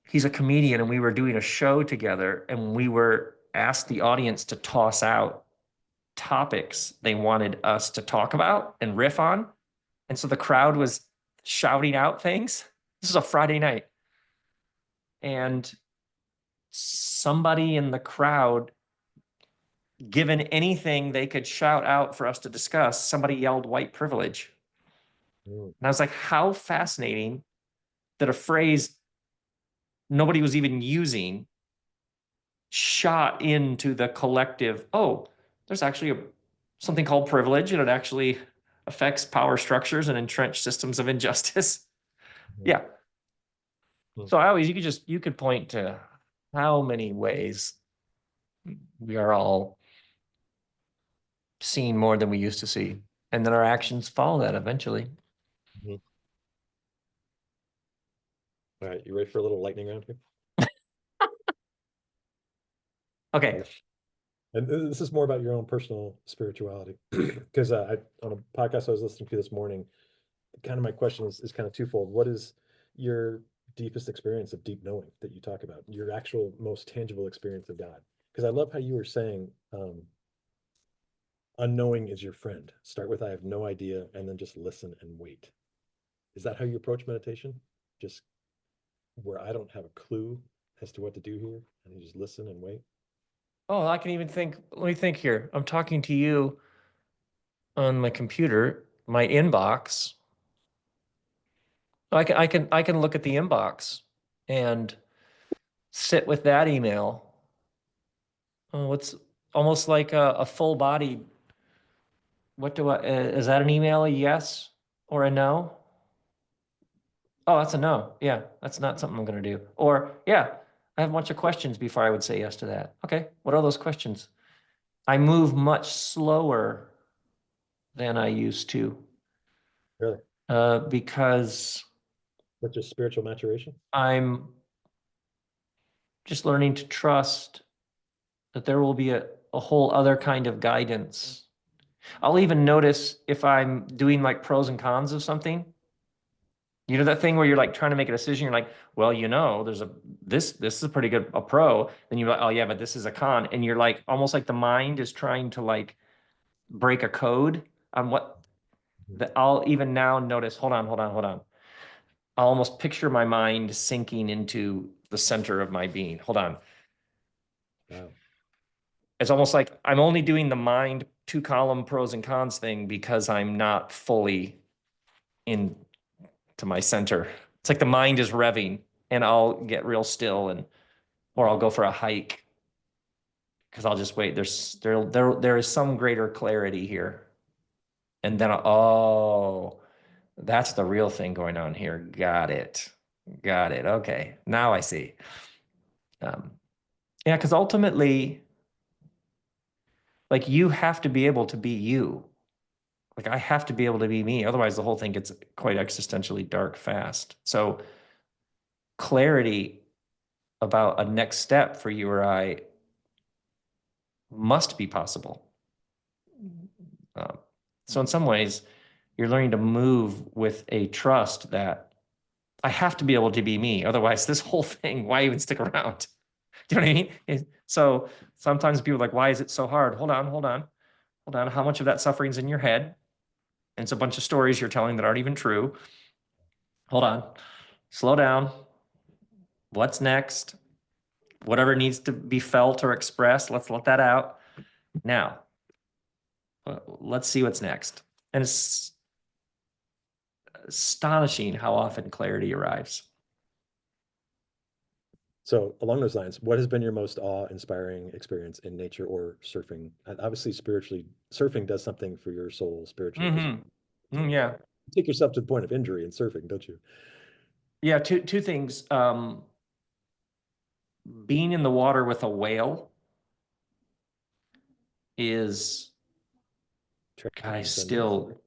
He's a comedian, and we were doing a show together, and we were asked the audience to toss out topics they wanted us to talk about and riff on. And so the crowd was shouting out things. This is a Friday night. And somebody in the crowd, given anything they could shout out for us to discuss, somebody yelled white privilege. And I was like, how fascinating that a phrase nobody was even using shot into the collective. Oh, there's actually something called privilege, and it actually affects power structures and entrenched systems of injustice. Yeah. So you could point to how many ways we are all seeing more than we used to see. And then our actions follow that eventually. All right, you ready for a little lightning round here? Okay. And this is more about your own personal spirituality. Because on a podcast I was listening to this morning, kind of my question is kind of twofold. What is your deepest experience of deep knowing that you talk about? Your actual most tangible experience of God? Because I love how you were saying unknowing is your friend. Start with I have no idea, and then just listen and wait. Is that how you approach meditation? Just where I don't have a clue as to what to do here, and you just listen and wait? Oh, I can even think, let me think here. I'm talking to you on my computer, my inbox. I can look at the inbox and sit with that email. Oh, it's almost like a full body. What do I, is that an email, a yes or a no? Oh, that's a no. Yeah, that's not something I'm going to do. Or, yeah, I have a bunch of questions before I would say yes to that. Okay, what are those questions? I move much slower than I used to Really? because That's just spiritual maturation? I'm just learning to trust that there will be a whole other kind of guidance. I'll even notice if I'm doing like pros and cons of something. You know that thing where you're like trying to make a decision, you're like, well, there's this is a pretty good a pro. Then you're like, oh yeah, but this is a con. And you're like almost like the mind is trying to like break a code on what that I'll even now notice. Hold on. I'll almost picture my mind sinking into the center of my being. Hold on. Wow. It's almost like I'm only doing the mind 2-column pros and cons thing because I'm not fully in to my center. It's like the mind is revving and I'll get real still or I'll go for a hike because I'll just wait. There is some greater clarity here. And then, oh, that's the real thing going on here. Got it. Okay. Now I see. Yeah, because ultimately, like you have to be able to be you. Like I have to be able to be me. Otherwise, the whole thing gets quite existentially dark fast. So clarity about a next step for you or I must be possible. So in some ways, you're learning to move with a trust that I have to be able to be me. Otherwise, this whole thing, why even stick around? Do you know what I mean? So sometimes people are like, why is it so hard? Hold on. How much of that suffering's in your head? And it's a bunch of stories you're telling that aren't even true. Hold on. Slow down. What's next? Whatever needs to be felt or expressed, let's let that out. Now, let's see what's next. And it's astonishing how often clarity arrives. So along those lines, what has been your most awe-inspiring experience in nature or surfing? Obviously, spiritually, surfing does something for your soul spiritually. 'Cause Yeah. you take yourself to the point of injury in surfing, don't you? Yeah, two things. Being in the water with a whale is, God, Transcendence.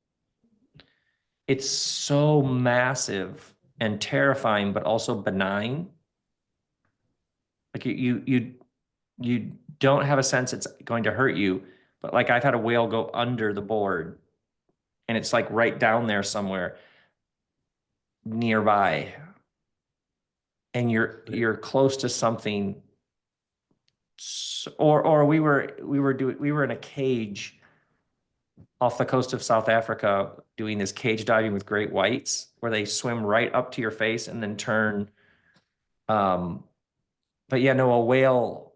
it's so massive and terrifying, but also benign. Like you don't have a sense it's going to hurt you, but like I've had a whale go under the board and it's like right down there somewhere nearby. And you're close to something. Or we were in a cage off the coast of South Africa doing this cage diving with great whites where they swim right up to your face and then turn. But yeah, no, a whale.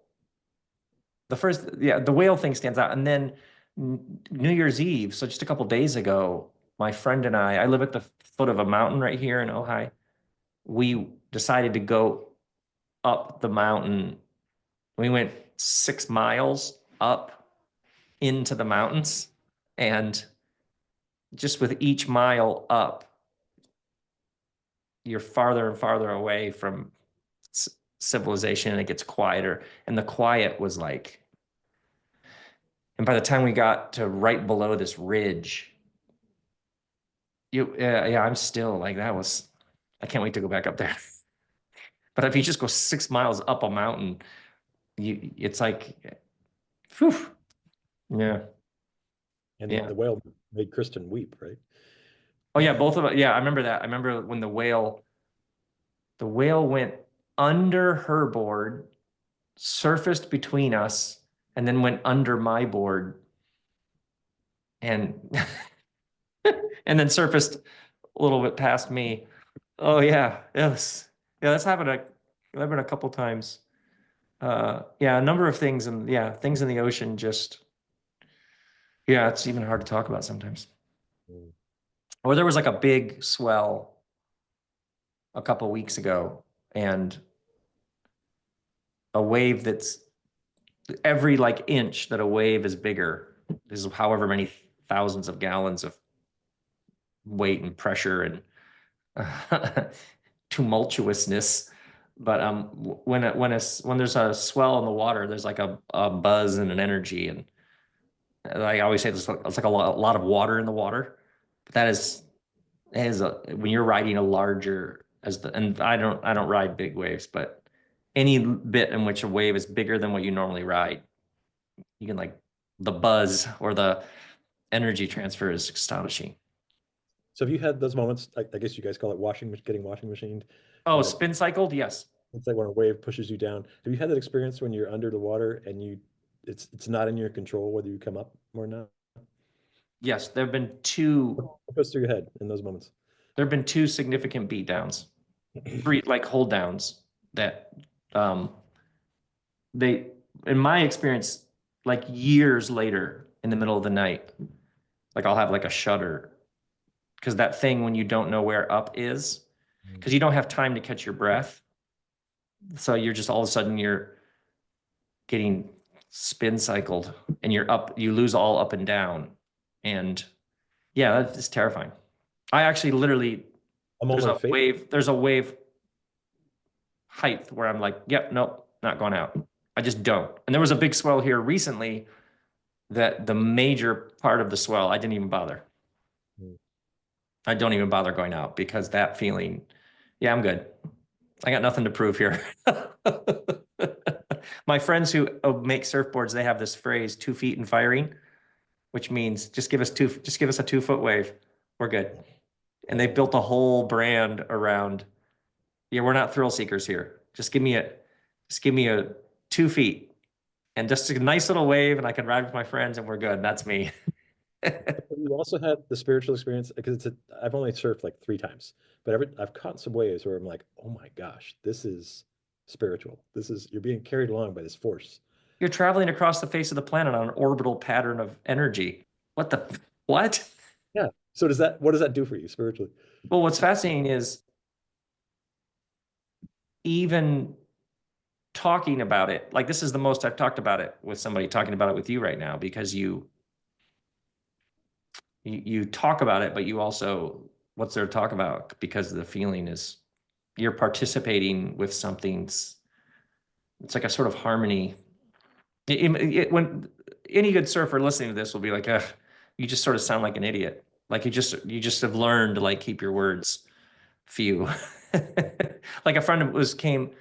The whale thing stands out. And then New Year's Eve, so just a couple days ago, my friend and I live at the foot of a mountain right here in Ojai. We decided to go up the mountain. We went 6 miles up into the mountains, and just with each mile up, you're farther and farther away from civilization, and it gets quieter. And the quiet was like, and by the time we got to right below this ridge, yeah, I'm still like, I can't wait to go back up there. But if you just go 6 miles up a mountain, it's like, whew, yeah. And Yeah. the whale made Kristen weep, right? Oh yeah, both of it. Yeah, I remember that. I remember when the whale went under her board, surfaced between us, and then went under my board and and then surfaced a little bit past me. Oh yeah. Yes. Yeah, that's happened a couple times. Yeah, a number of things, and yeah, things in the ocean just, yeah, it's even hard to talk about sometimes. Mm. Or there was like a big swell a couple weeks ago, and a wave that's every like inch that a wave is bigger is however many thousands of gallons of weight and pressure and tumultuousness. But when there's a swell in the water, there's like a buzz and an energy, and I always say it's like a lot of water in the water. But that is when you're riding a larger and I don't ride big waves, but any bit in which a wave is bigger than what you normally ride, you can like the buzz or the energy transfer is astonishing. So have you had those moments? I guess you guys call it getting washing machined. Oh, spin cycled, yes. It's like when a wave pushes you down. Have you had that experience when you're under the water and it's not in your control whether you come up or not? Yes, there have been two. What goes through your head in those moments? There have been two significant beat downs, three like hold downs that um they, in my experience, like years later in the middle of the night, like I'll have like a shudder because that thing when you don't know where up is, because you don't have time to catch your breath. So you're just all of a sudden you're getting spin cycled and you're up, you lose all up and down. And yeah, that's terrifying. I actually literally, there's a wave height where I'm like, yep, nope, not going out. I just don't. And there was a big swell here recently that the major part of the swell, I didn't even bother. I don't even bother going out because that feeling, yeah, I'm good. I got nothing to prove here. My friends who make surfboards, they have this phrase, 2 feet and firing, which means just give us a 2 foot wave. We're good. And they built a whole brand around, yeah, we're not thrill seekers here. Just give me a 2 feet and just a nice little wave and I can ride with my friends and we're good. That's me. You also had the spiritual experience because I've only surfed like 3 times, but I've caught some waves where I'm like, oh my gosh, this is spiritual. You're being carried along by this force. You're traveling across the face of the planet on an orbital pattern of energy. What? Yeah. So what does that do for you spiritually? Well, what's fascinating is even talking about it, like this is the most I've talked about it with somebody, talking about it with you right now, because you talk about it, but you also, what's there to talk about? Because the feeling is you're participating with something. It's like a sort of harmony. When any good surfer listening to this will be like, ugh, you just sort of sound like an idiot. Like you just have learned to like keep your words few. Like a friend was came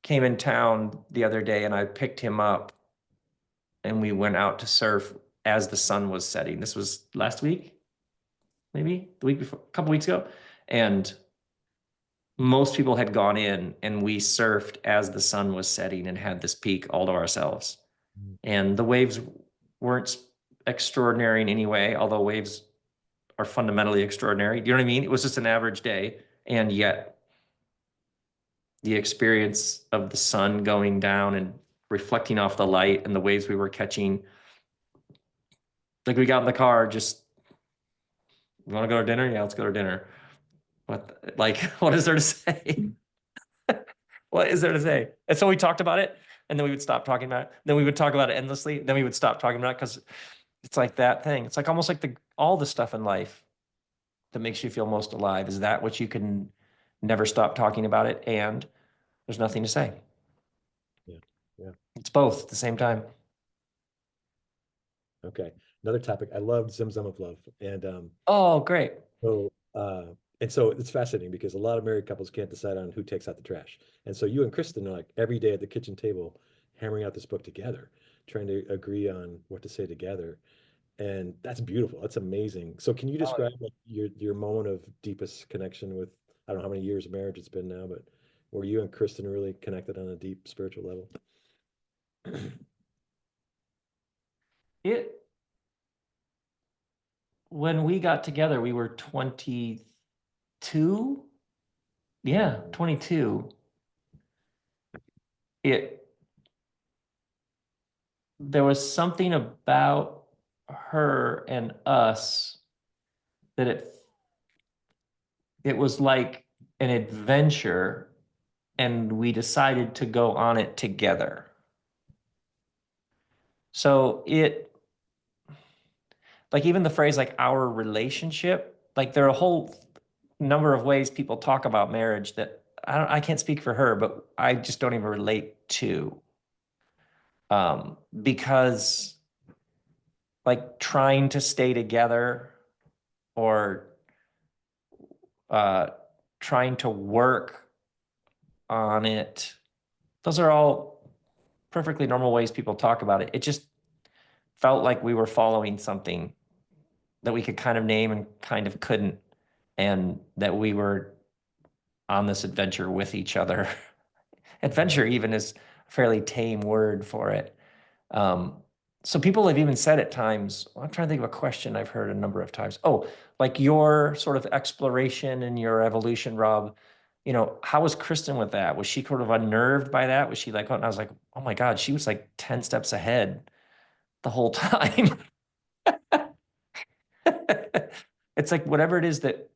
in town the other day and I picked him up and we went out to surf as the sun was setting. This was last week, maybe the week before, a couple weeks ago. And most people had gone in and we surfed as the sun was setting and had this peak all to ourselves. Mm. And the waves weren't extraordinary in any way, although waves are fundamentally extraordinary. Do you know what I mean? It was just an average day. And yet the experience of the sun going down and reflecting off the light and the waves we were catching, like we got in the car, just, you want to go to dinner? Yeah, let's go to dinner. What, like, what is there to say? What is there to say? And so we talked about it, and then we would stop talking about it. Then we would talk about it endlessly. Then we would stop talking about it because it's like that thing. It's like almost like all the stuff in life that makes you feel most alive is that which you can never stop talking about it, and there's nothing to say. Yeah. Yeah. It's both at the same time. Okay. Another topic. I loved Zim Zim of Love. Oh, great. So, uh, and so it's fascinating because a lot of married couples can't decide on who takes out the trash. And so you and Kristen are like every day at the kitchen table hammering out this book together, trying to agree on what to say together. And that's beautiful. That's amazing. So can you Oh, describe like your moment of deepest connection with, I don't know how many years of marriage it's been now, but were you and Kristen really connected on a deep spiritual level? it when we got together, we were 22. Yeah, 22. It There was something about her and us that it was like an adventure and we decided to go on it together. So like even the phrase like our relationship, like there are a whole number of ways people talk about marriage that I can't speak for her, but I just don't even relate to. Because like trying to stay together or uh, trying to work on it. Those are all perfectly normal ways people talk about it. It just felt like we were following something that we could kind of name and kind of couldn't, and that we were on this adventure with each other. Adventure even is a fairly tame word for it. Um, so people have even said at times, well, I'm trying to think of a question I've heard a number of times. Oh, like your sort of exploration and your evolution, Rob, how was Kristen with that? Was she sort of unnerved by that? Was she like, oh, and I was like, oh my God, she was like 10 steps ahead the whole time. It's like whatever it is that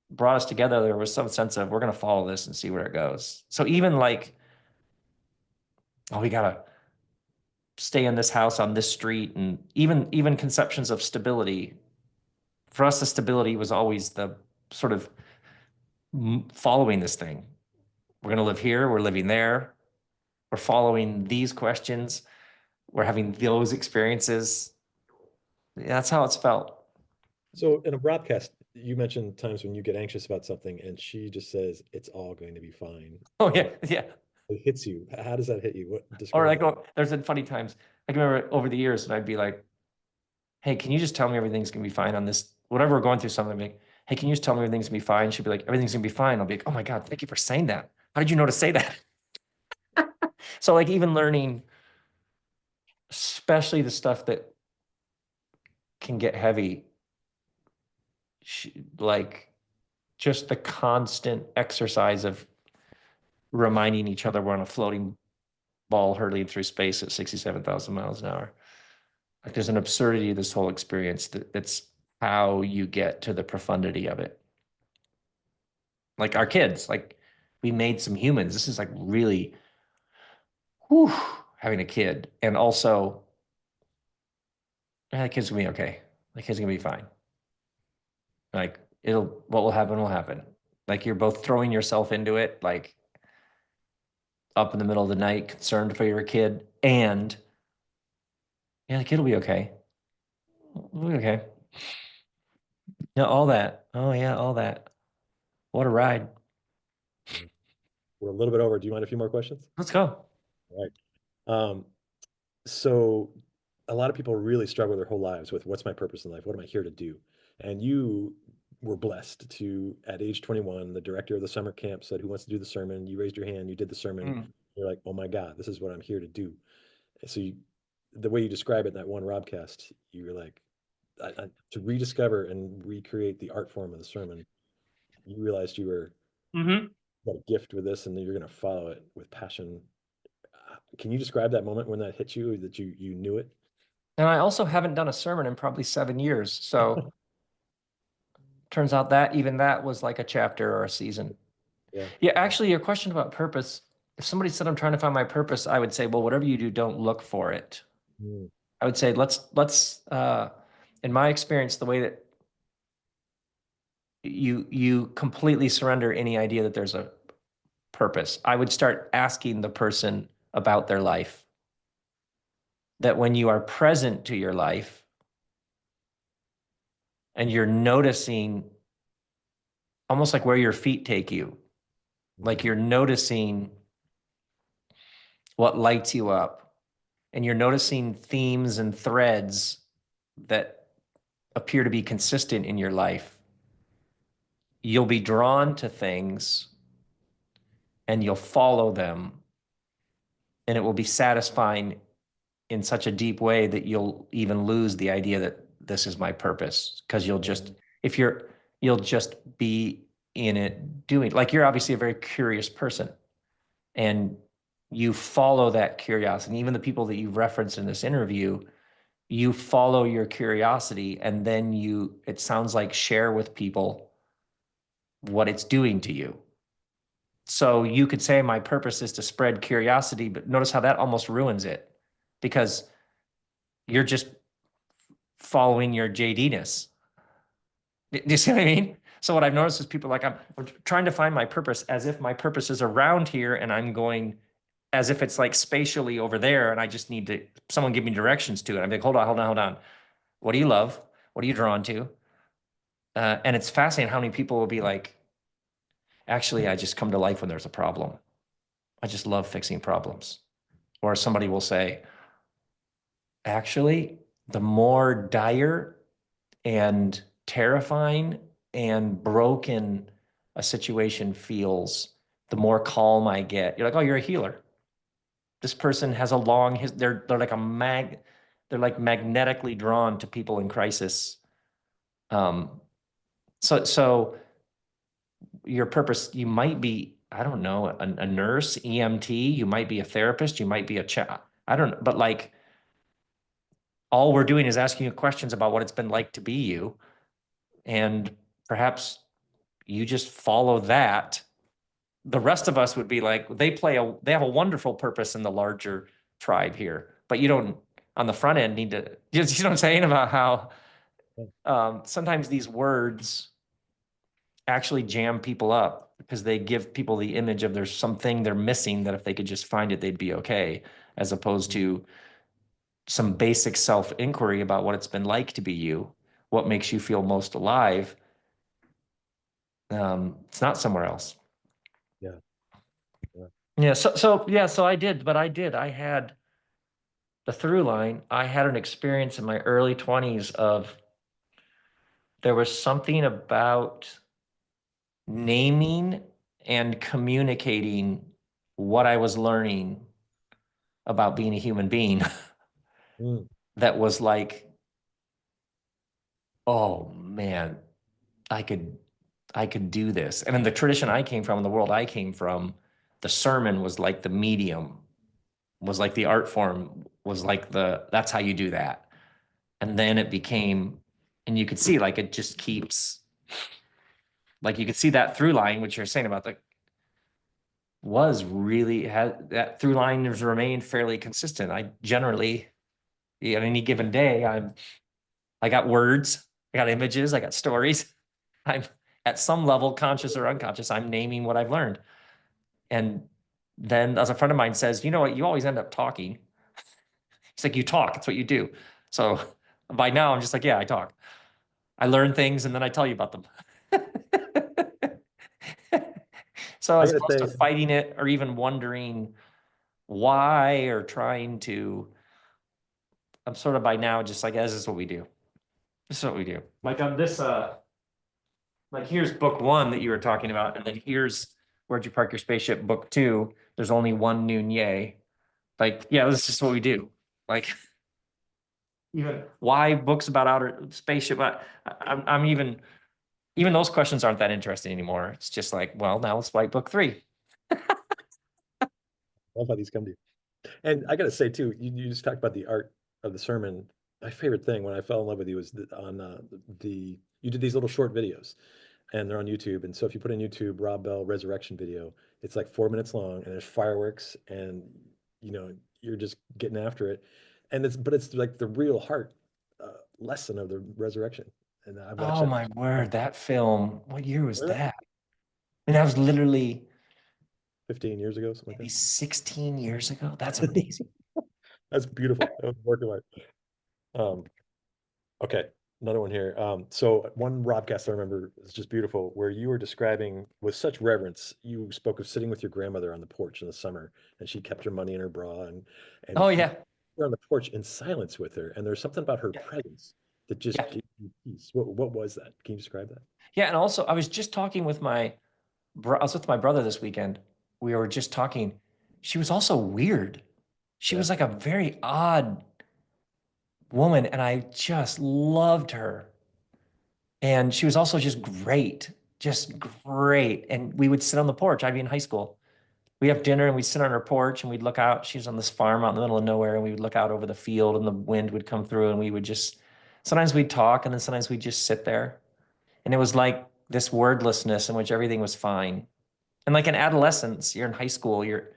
brought us together, there was some sense of we're going to follow this and see where it goes. So even like, oh, we got to stay in this house on this street, and even conceptions of stability. For us, the stability was always the sort of following this thing. We're going to live here, we're living there, we're following these questions, we're having those experiences. That's how it's felt. So in a broadcast, you mentioned times when you get anxious about something and she just says, it's all going to be fine. Oh yeah, yeah. It hits you. How does that hit you? What Or describe like, that? oh, there's been funny times. I can remember over the years, and I'd be like, "Hey, can you just tell me everything's gonna be fine on this? Whatever we're going through, something like, hey, can you just tell me everything's gonna be fine?" She'd be like, "Everything's gonna be fine." I'll be like, "Oh my God, thank you for saying that. How did you know to say that?" So like even learning, especially the stuff that can get heavy, like just the constant exercise of reminding each other we're on a floating ball hurtling through space at 67,000 miles an hour. Like there's an absurdity to this whole experience that's how you get to the profundity of it. Like our kids, like we made some humans. This is like really whew, having a kid. And also, the kid's gonna be okay. The kid's gonna be fine. Like what will happen will happen. Like you're both throwing yourself into it, like up in the middle of the night, concerned for your kid, and Yeah, the kid will be okay. We'll be okay. Yeah, all that. Oh yeah, all that. What a ride. We're a little bit over. Do you mind a few more questions? Let's go. All right. Um, so a lot of people really struggle their whole lives with what's my purpose in life? What am I here to do? And you were blessed to, at age 21, the director of the summer camp said, "Who wants to do the sermon?" You raised your hand, you did the sermon. Mm. You're like, "Oh my God, this is what I'm here to do." So the way you describe it in that one Robcast, you were like, to rediscover and recreate the art form of the sermon. You realized you were Hmm. got a gift with this, and then you're going to follow it with passion. Can you describe that moment when that hit you, that you knew it? And I also haven't done a sermon in probably 7 years. So turns out that even that was like a chapter or a season. Yeah. Yeah, actually, your question about purpose, if somebody said I'm trying to find my purpose, I would say, well, whatever you do, don't look for it. Mm, I would say let's in my experience, the way that you completely surrender any idea that there's a purpose. I would start asking the person about their life. That when you are present to your life and you're noticing almost like where your feet take you, like mm, you're noticing what lights you up and you're noticing themes and threads that appear to be consistent in your life, you'll be drawn to things and you'll follow them, and it will be satisfying in such a deep way that you'll even lose the idea that this is my purpose, because you'll just, if you're, you'll just be in it doing, like, you're obviously a very curious person and you follow that curiosity. Even the people that you've referenced in this interview, you follow your curiosity and then you, it sounds like, share with people what it's doing to you. So you could say my purpose is to spread curiosity, but notice how that almost ruins it, because you're just following your JD-ness. Do you see what I mean? So what I've noticed is people like, I'm trying to find my purpose as if my purpose is around here and I'm going as if it's like spatially over there and I just need to, someone give me directions to it. I'm like, hold on, hold on, hold on. What do you love? What are you drawn to? And it's fascinating how many people will be like, actually, I just come to life when there's a problem. I just love fixing problems. Or somebody will say, actually, the more dire and terrifying and broken a situation feels, the more calm I get. You're like, oh, you're a healer. This person has a long they're like they're like magnetically drawn to people in crisis. Um, so your purpose, you might be, I don't know, a nurse, EMT, you might be a therapist, you might be a chat. I don't know, but like all we're doing is asking you questions about what it's been like to be you. And perhaps you just follow that. The rest of us would be like, they have a wonderful purpose in the larger tribe here, but you don't on the front end need to, you know what I'm saying about how sometimes these words actually jam people up because they give people the image of there's something they're missing that if they could just find it, they'd be okay, as opposed to some basic self-inquiry about what it's been like to be you, what makes you feel most alive. It's not somewhere else. yeah. Yeah. Yeah. So I did, but I had the through line. I had an experience in my early 20s of there was something about naming and communicating what I was learning about being a human being Mm, that was like, oh man, I could I could do this. And in the tradition I came from, in the world I came from, the sermon was like the medium, was like the art form, was like the that's how you do that. And then it became, and you could see like it just keeps, like you could see that through line, which you're saying about the was really had that through line has remained fairly consistent. I generally, on any given day, I got words, I got images, I got stories. I'm at some level, conscious or unconscious, I'm naming what I've learned. And then as a friend of mine says, you know what, you always end up talking. He's like, you talk, it's what you do. So by now I'm just like, yeah, I talk. I learn things and then I tell you about them. So I as gotta opposed to say, fighting it or even wondering why or trying to, I'm sort of by now just like, this is what we do. This is what we do. Like on this, like here's book one that you were talking about, and then here's Where'd You Park Your Spaceship, book two. There's only one noon yay. Like, yeah, this is just what we do. Like, even why books about outer spaceship? I'm even those questions aren't that interesting anymore. It's just like, well, now let's write book three. I love how these come to you. And I gotta say too, you just talked about the art of the sermon. My favorite thing when I fell in love with you was on you did these little short videos, and they're on YouTube. And so if you put in YouTube Rob Bell resurrection video, it's like 4 minutes long, and there's fireworks, and you know you're just getting after it. And it's like the real heart lesson of the resurrection. And I've watched Oh that my word, that film, what year was uh, that? And that was literally 15 years ago, something maybe like 16 years ago. That's amazing. that. That's beautiful. That was a work of art. Um, Okay, another one here. So one Robcast I remember is just beautiful, where you were describing with such reverence. You spoke of sitting with your grandmother on the porch in the summer, and she kept her money in her bra, and Oh you yeah. were on the porch in silence with her, and there's something about her Yeah. presence that just Yeah. gave you peace. What was that? Can you describe that? Yeah. And also I was just talking with I was with my brother this weekend. We were just talking. She was also weird. She Yeah. was like a very odd woman, and I just loved her. And she was also just great. And we would sit on the porch. I'd be in high school. We have dinner and we'd sit on her porch and we'd look out. She was on this farm out in the middle of nowhere, and we would look out over the field and the wind would come through and we would just, sometimes we'd talk and then sometimes we'd just sit there. And it was like this wordlessness in which everything was fine. And like in adolescence, you're in high school, you're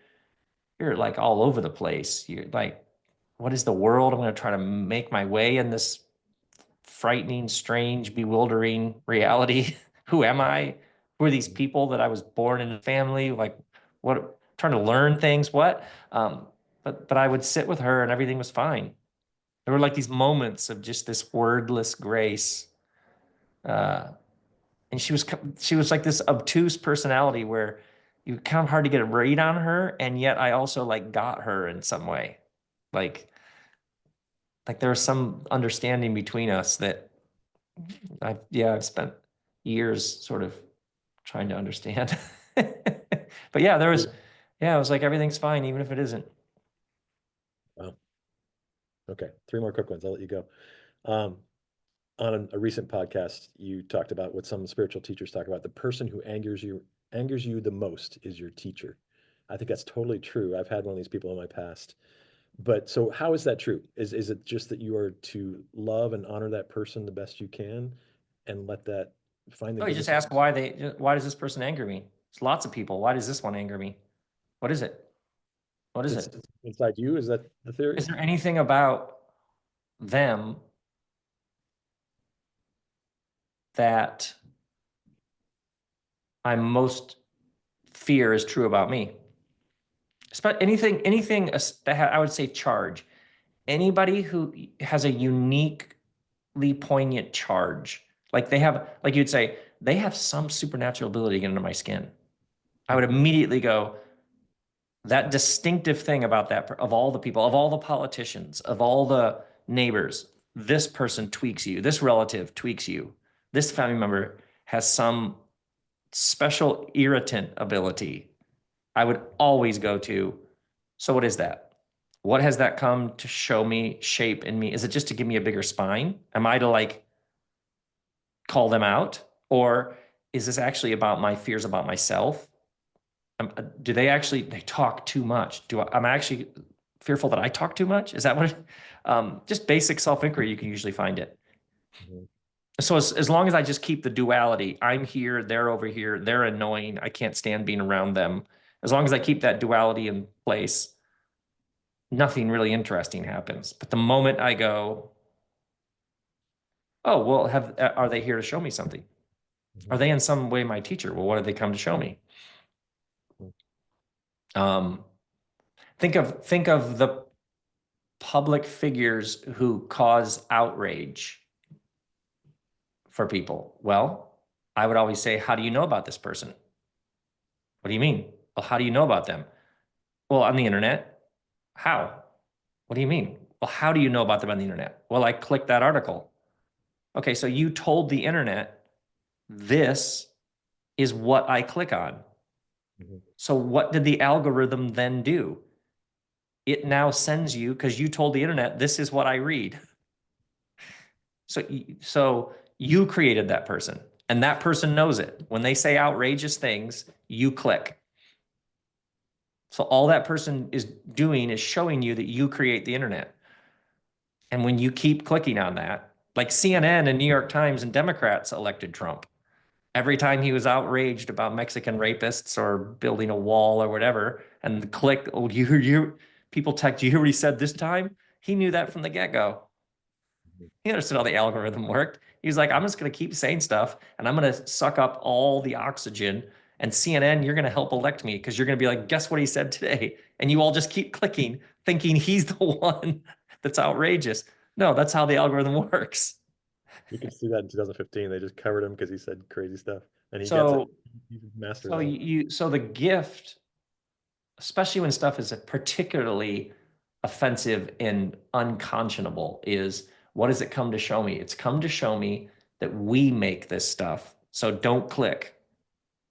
like all over the place. You're like, what is the world? I'm going to try to make my way in this frightening, strange, bewildering reality. Who am I? Who are these people that I was born in a family? Like, what? Trying to learn things. What? But I would sit with her and everything was fine. There were like these moments of just this wordless grace. Uh, and she was like this obtuse personality where you kind of hard to get a read on her, and yet I also like got her in some way. Like like there was some understanding between us that I've spent years sort of trying to understand. But yeah, it was like everything's fine, even if it isn't. Wow. Okay, three more quick ones. I'll let you go. Um, on a recent podcast, you talked about what some spiritual teachers talk about. The person who angers you the most is your teacher. I think that's totally true. I've had one of these people in my past. But so how is that true? Is it just that you are to love and honor that person the best you can and let that find the Oh, you just goodness? ask why does this person anger me? It's lots of people. Why does this one anger me? What is it? What is It's it? inside you. Is that the theory? Is there anything about them that I most fear is true about me? Anything that I would say charge. Anybody who has a uniquely poignant charge, like they have, like you'd say, they have some supernatural ability to get into my skin. I would Mhm. immediately go, that distinctive thing about that, of all the people, of all the politicians, of all the neighbors, this person tweaks you, this relative tweaks you, this family member has some special irritant ability. I would always go to, so what is that? What has that come to show me, shape in me? Is it just to give me a bigger spine? Am I to like call them out? Or is this actually about my fears about myself? Do they talk too much? I'm actually fearful that I talk too much? Is that what just basic self-inquiry, you can usually find it. Mhm. So as long as I just keep the duality, I'm here, they're over here, they're annoying, I can't stand being around them. As long as I keep that duality in place, nothing really interesting happens. But the moment I go, oh, well, are they here to show me something? Are Mhm. they in some way my teacher? Well, what did they come to show me? Mhm. Um, think of the public figures who cause outrage for people. Well, I would always say, how do you know about this person? What do you mean? Well, how do you know about them? Well, on the internet. How? What do you mean? Well, how do you know about them on the internet? Well, I clicked that article. Okay, so you told the internet this is what I click on. Mhm. So what did the algorithm then do? It now sends you, because you told the internet, this is what I read. So you created that person, and that person knows it. When they say outrageous things, you click. So all that person is doing is showing you that you create the internet. And when you keep clicking on that, like CNN and New York Times and Democrats elected Trump. Every time he was outraged about Mexican rapists or building a wall or whatever, and click, oh, people text, you hear what he said this time? He knew that from the get-go. He understood how the algorithm worked. He was like, I'm just going to keep saying stuff and I'm going to suck up all the oxygen. And CNN, you're going to help elect me because you're going to be like, guess what he said today? And you all just keep clicking, thinking he's the one that's outrageous. No, that's how the algorithm works. You can see that in 2015. They just covered him because he said crazy stuff, and he gets it. So, He mastered so that. so the gift, especially when stuff is particularly offensive and unconscionable, is what does it come to show me? It's come to show me that we make this stuff. So don't click.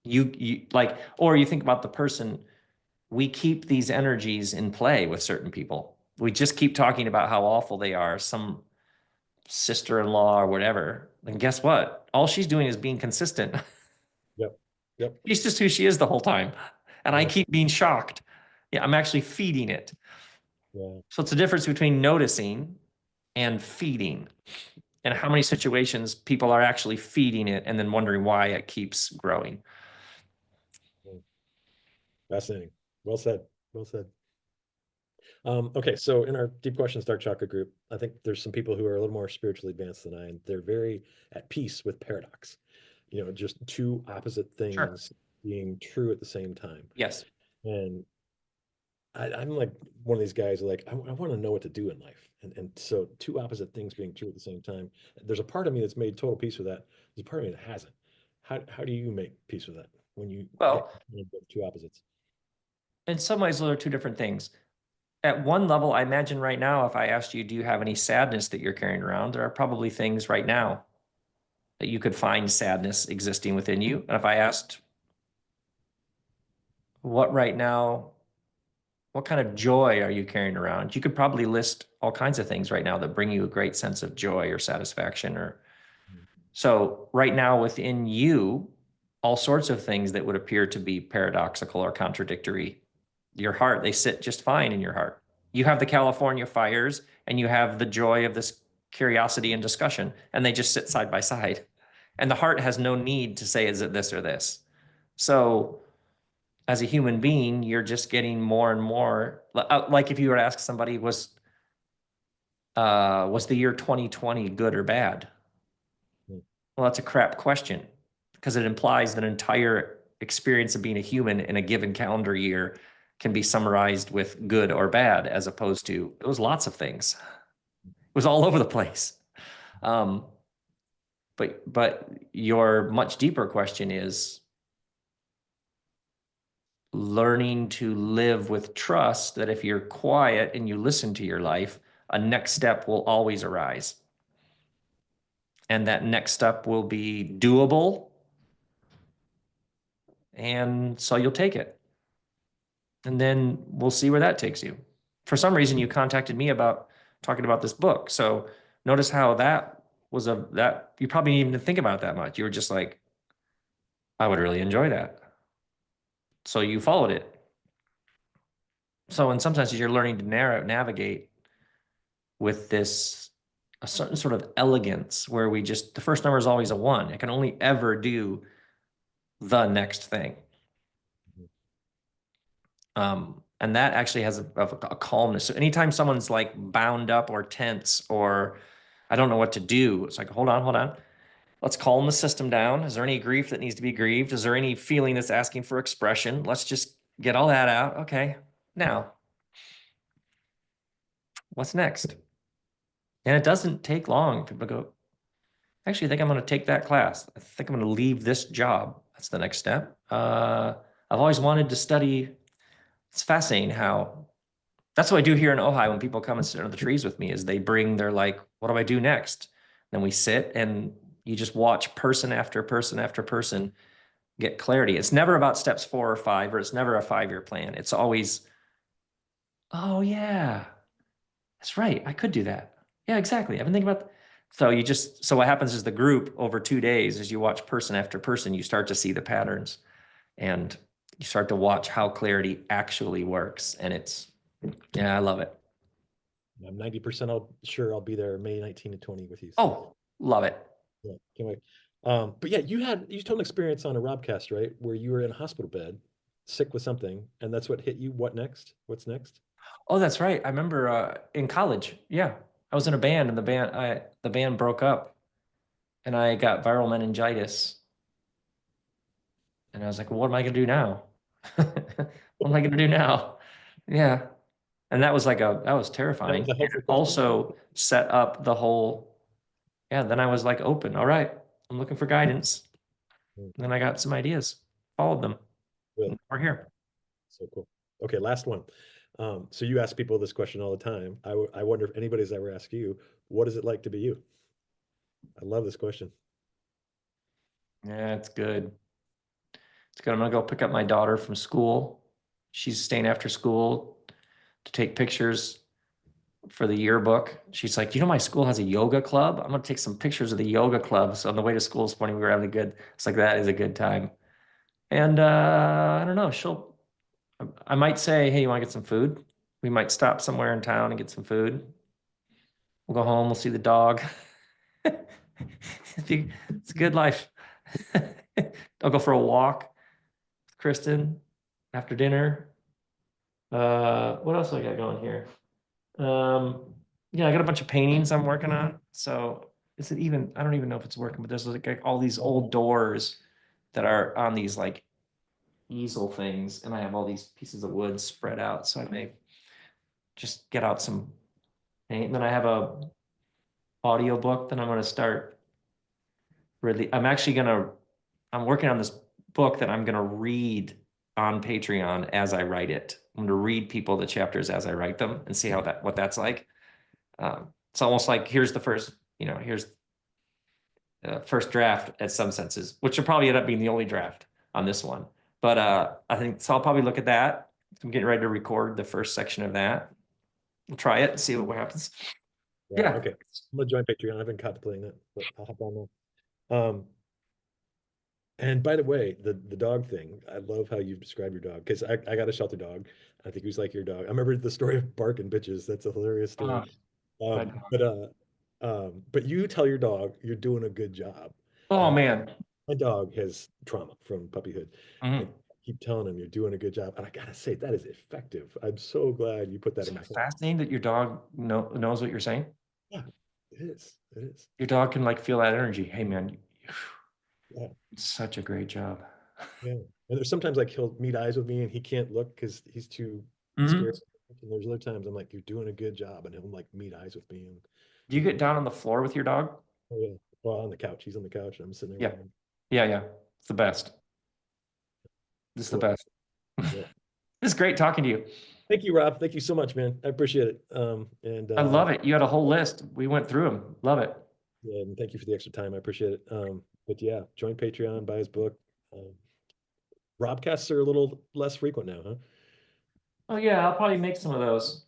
You like, or you think about the person, we keep these energies in play with certain people. We just keep talking about how awful they are, some sister-in-law or whatever. And guess what? All she's doing is being consistent. Yep. Yep. She's just who she is the whole time. And I Yeah. keep being shocked. Yeah, I'm actually feeding it. Yeah. So it's a difference between noticing and feeding, and how many situations people are actually feeding it and then wondering why it keeps growing. Mm. Fascinating. Well said. Well said. Okay, so in our Deep Questions Dark Chocolate group, I think there's some people who are a little more spiritually advanced than I, and they're very at peace with paradox. You know, just two opposite Sure. things being true at the same time. Yes. And I'm like one of these guys who like, I want to know what to do in life. And so two opposite things being true at the same time. There's a part of me that's made total peace with that. There's a part of me that hasn't. How do you make peace with that when you get Well, two opposites? in some ways, those are two different things. At one level, I imagine right now, if I asked you, do you have any sadness that you're carrying around? There are probably things right now that you could find sadness existing within you. And if I asked, what right now, what kind of joy are you carrying around? You could probably list all kinds of things right now that bring you a great sense of joy or satisfaction. Or so right now within you, all sorts of things that would appear to be paradoxical or contradictory. Your heart, they sit just fine in your heart. You have the California fires and you have the joy of this curiosity and discussion, and they just sit side by side. And the heart has no need to say, is it this or this? So as a human being, you're just getting more and more like if you were to ask somebody, was the year 2020 good or bad? Mm. Well, that's a crap question because it implies that an entire experience of being a human in a given calendar year can be summarized with good or bad, as opposed to it was lots of things. It was all over the place. Um, but your much deeper question is learning to live with trust that if you're quiet and you listen to your life, a next step will always arise. And that next step will be doable. And so you'll take it. And then we'll see where that takes you. For some reason, you contacted me about talking about this book. So notice how that was that you probably didn't even think about it that much. You were just like, I would really enjoy that. So you followed it. So in some senses, you're learning to navigate with this a certain sort of elegance where we just the first number is always a one. It can only ever do the next thing. And that actually has a calmness. So anytime someone's like bound up or tense or I don't know what to do, it's like, hold on, hold on. Let's calm the system down. Is there any grief that needs to be grieved? Is there any feeling that's asking for expression? Let's just get all that out. Okay. Now, what's next? And it doesn't take long. People go, actually, I think I'm going to take that class. I think I'm going to leave this job. That's the next step. I've always wanted to study. It's fascinating how that's what I do here in Ojai when people come and sit under the trees with me is they bring their like, what do I do next? Then we sit and you just watch person after person after person get clarity. It's never about steps 4 or 5, or it's never a 5-year plan. It's always, oh yeah, that's right. I could do that. Yeah, exactly. I've been thinking about. So you just, so what happens is the group over 2 days, as you watch person after person, you start to see the patterns and you start to watch how clarity actually works. And it's, yeah, I love it. I'm 90% sure I'll be there May 19 to 20 with you. So. Oh, love it. Yeah, can't wait. But yeah, you told an experience on a Robcast, right? Where you were in a hospital bed, sick with something, and that's what hit you. What next? What's next? Oh, that's right. I remember in college. Yeah. I was in a band and the band broke up and I got viral meningitis. And I was like, well, what am I gonna do now? What am I gonna do now? Yeah. And that was that was That was terrifying. a And helpful it question. also set up the whole, yeah, then I was like open. All right, I'm looking for guidance. Mm, And then I got some ideas, followed them. really, We're here. so cool. Okay, last one. So you ask people this question all the time. I wonder if anybody's ever asked you, what is it like to be you? I love this question. Yeah, it's good. It's good. I'm gonna go pick up my daughter from school. She's staying after school to take pictures for the yearbook. She's like, you know, my school has a yoga club. I'm gonna take some pictures of the yoga club. So on the way to school this morning, we were having a good, it's like that is a good time. And I don't know, I might say, hey, you want to get some food? We might stop somewhere in town and get some food. We'll go home, we'll see the dog. It's a good life. I'll go for a walk with Kristen after dinner. What else do I got going here? Yeah, I got a bunch of paintings I'm working on. So is it even, I don't even know if it's working, but there's like all these old doors that are on these like easel things, and I have all these pieces of wood spread out. So I may just get out some paint. And then I have a audio book that I'm gonna start really, I'm working on this book that I'm gonna read on Patreon as I write it. I'm gonna read people the chapters as I write them and see what that's like. It's almost like here's the first, here's the first draft at some senses, which will probably end up being the only draft on this one. But I think so. I'll probably look at that. I'm getting ready to record the first section of that. We'll try it and see what happens. Yeah. Okay. I'm gonna join Patreon. I've been contemplating that, but I'll hop on there. And by the way, the dog thing, I love how you've described your dog because I got a shelter dog. I think he was like your dog. I remember the story of barking bitches. That's a hilarious story. My Um, but uh, but you tell your dog you're doing a good job. Oh And man. my dog has trauma from puppyhood. And Mhm. I keep telling him you're doing a good job. And I gotta say, that is effective. I'm so glad you put that in So my head. fascinating that your dog knows what you're saying. Yeah, it is. It is. Your dog can like feel that energy. Hey man, Yeah. such a great job. Yeah. And there's sometimes like he'll meet eyes with me and he can't look because he's too scared. Mhm. And there's other times I'm like, you're doing a good job. And he'll like meet eyes with me. And Do you get down on the floor with your dog? oh yeah. Well, on the couch. He's on the couch and I'm sitting there Yeah. with him. Yeah, yeah. It's the best. It's the Cool. best. Yeah. It's great talking to you. Thank you, Rob. Thank you so much, man. I appreciate it. I love it. You had a whole list. We went through them. Love it. Yeah, and thank you for the extra time. I appreciate it. But yeah, join Patreon, buy his book. Robcasts are a little less frequent now, huh? Oh yeah, I'll probably make some of those.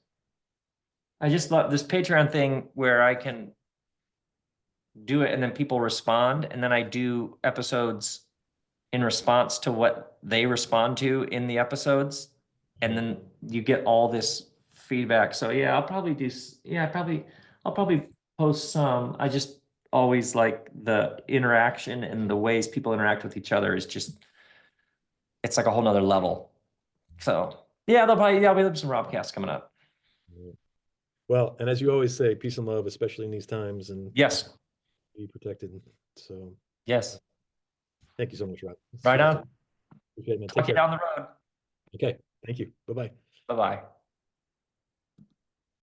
I just love this Patreon thing where I can do it and then people respond, and then I do episodes in response to what they respond to in the episodes, and then you get all this feedback. So yeah, I'll probably post some. I just always like the interaction and the ways people interact with each other is just, it's like a whole nother level. So yeah, there'll be some Robcasts coming up. Yeah. Well, and as you always say, peace and love, especially in these times, and Yes. be protected. So Yes. thank you so much, Rob. Right Super fun. on. Appreciate it, man. Take Talk you care. down the road. Okay. Thank you. Bye-bye. Bye-bye.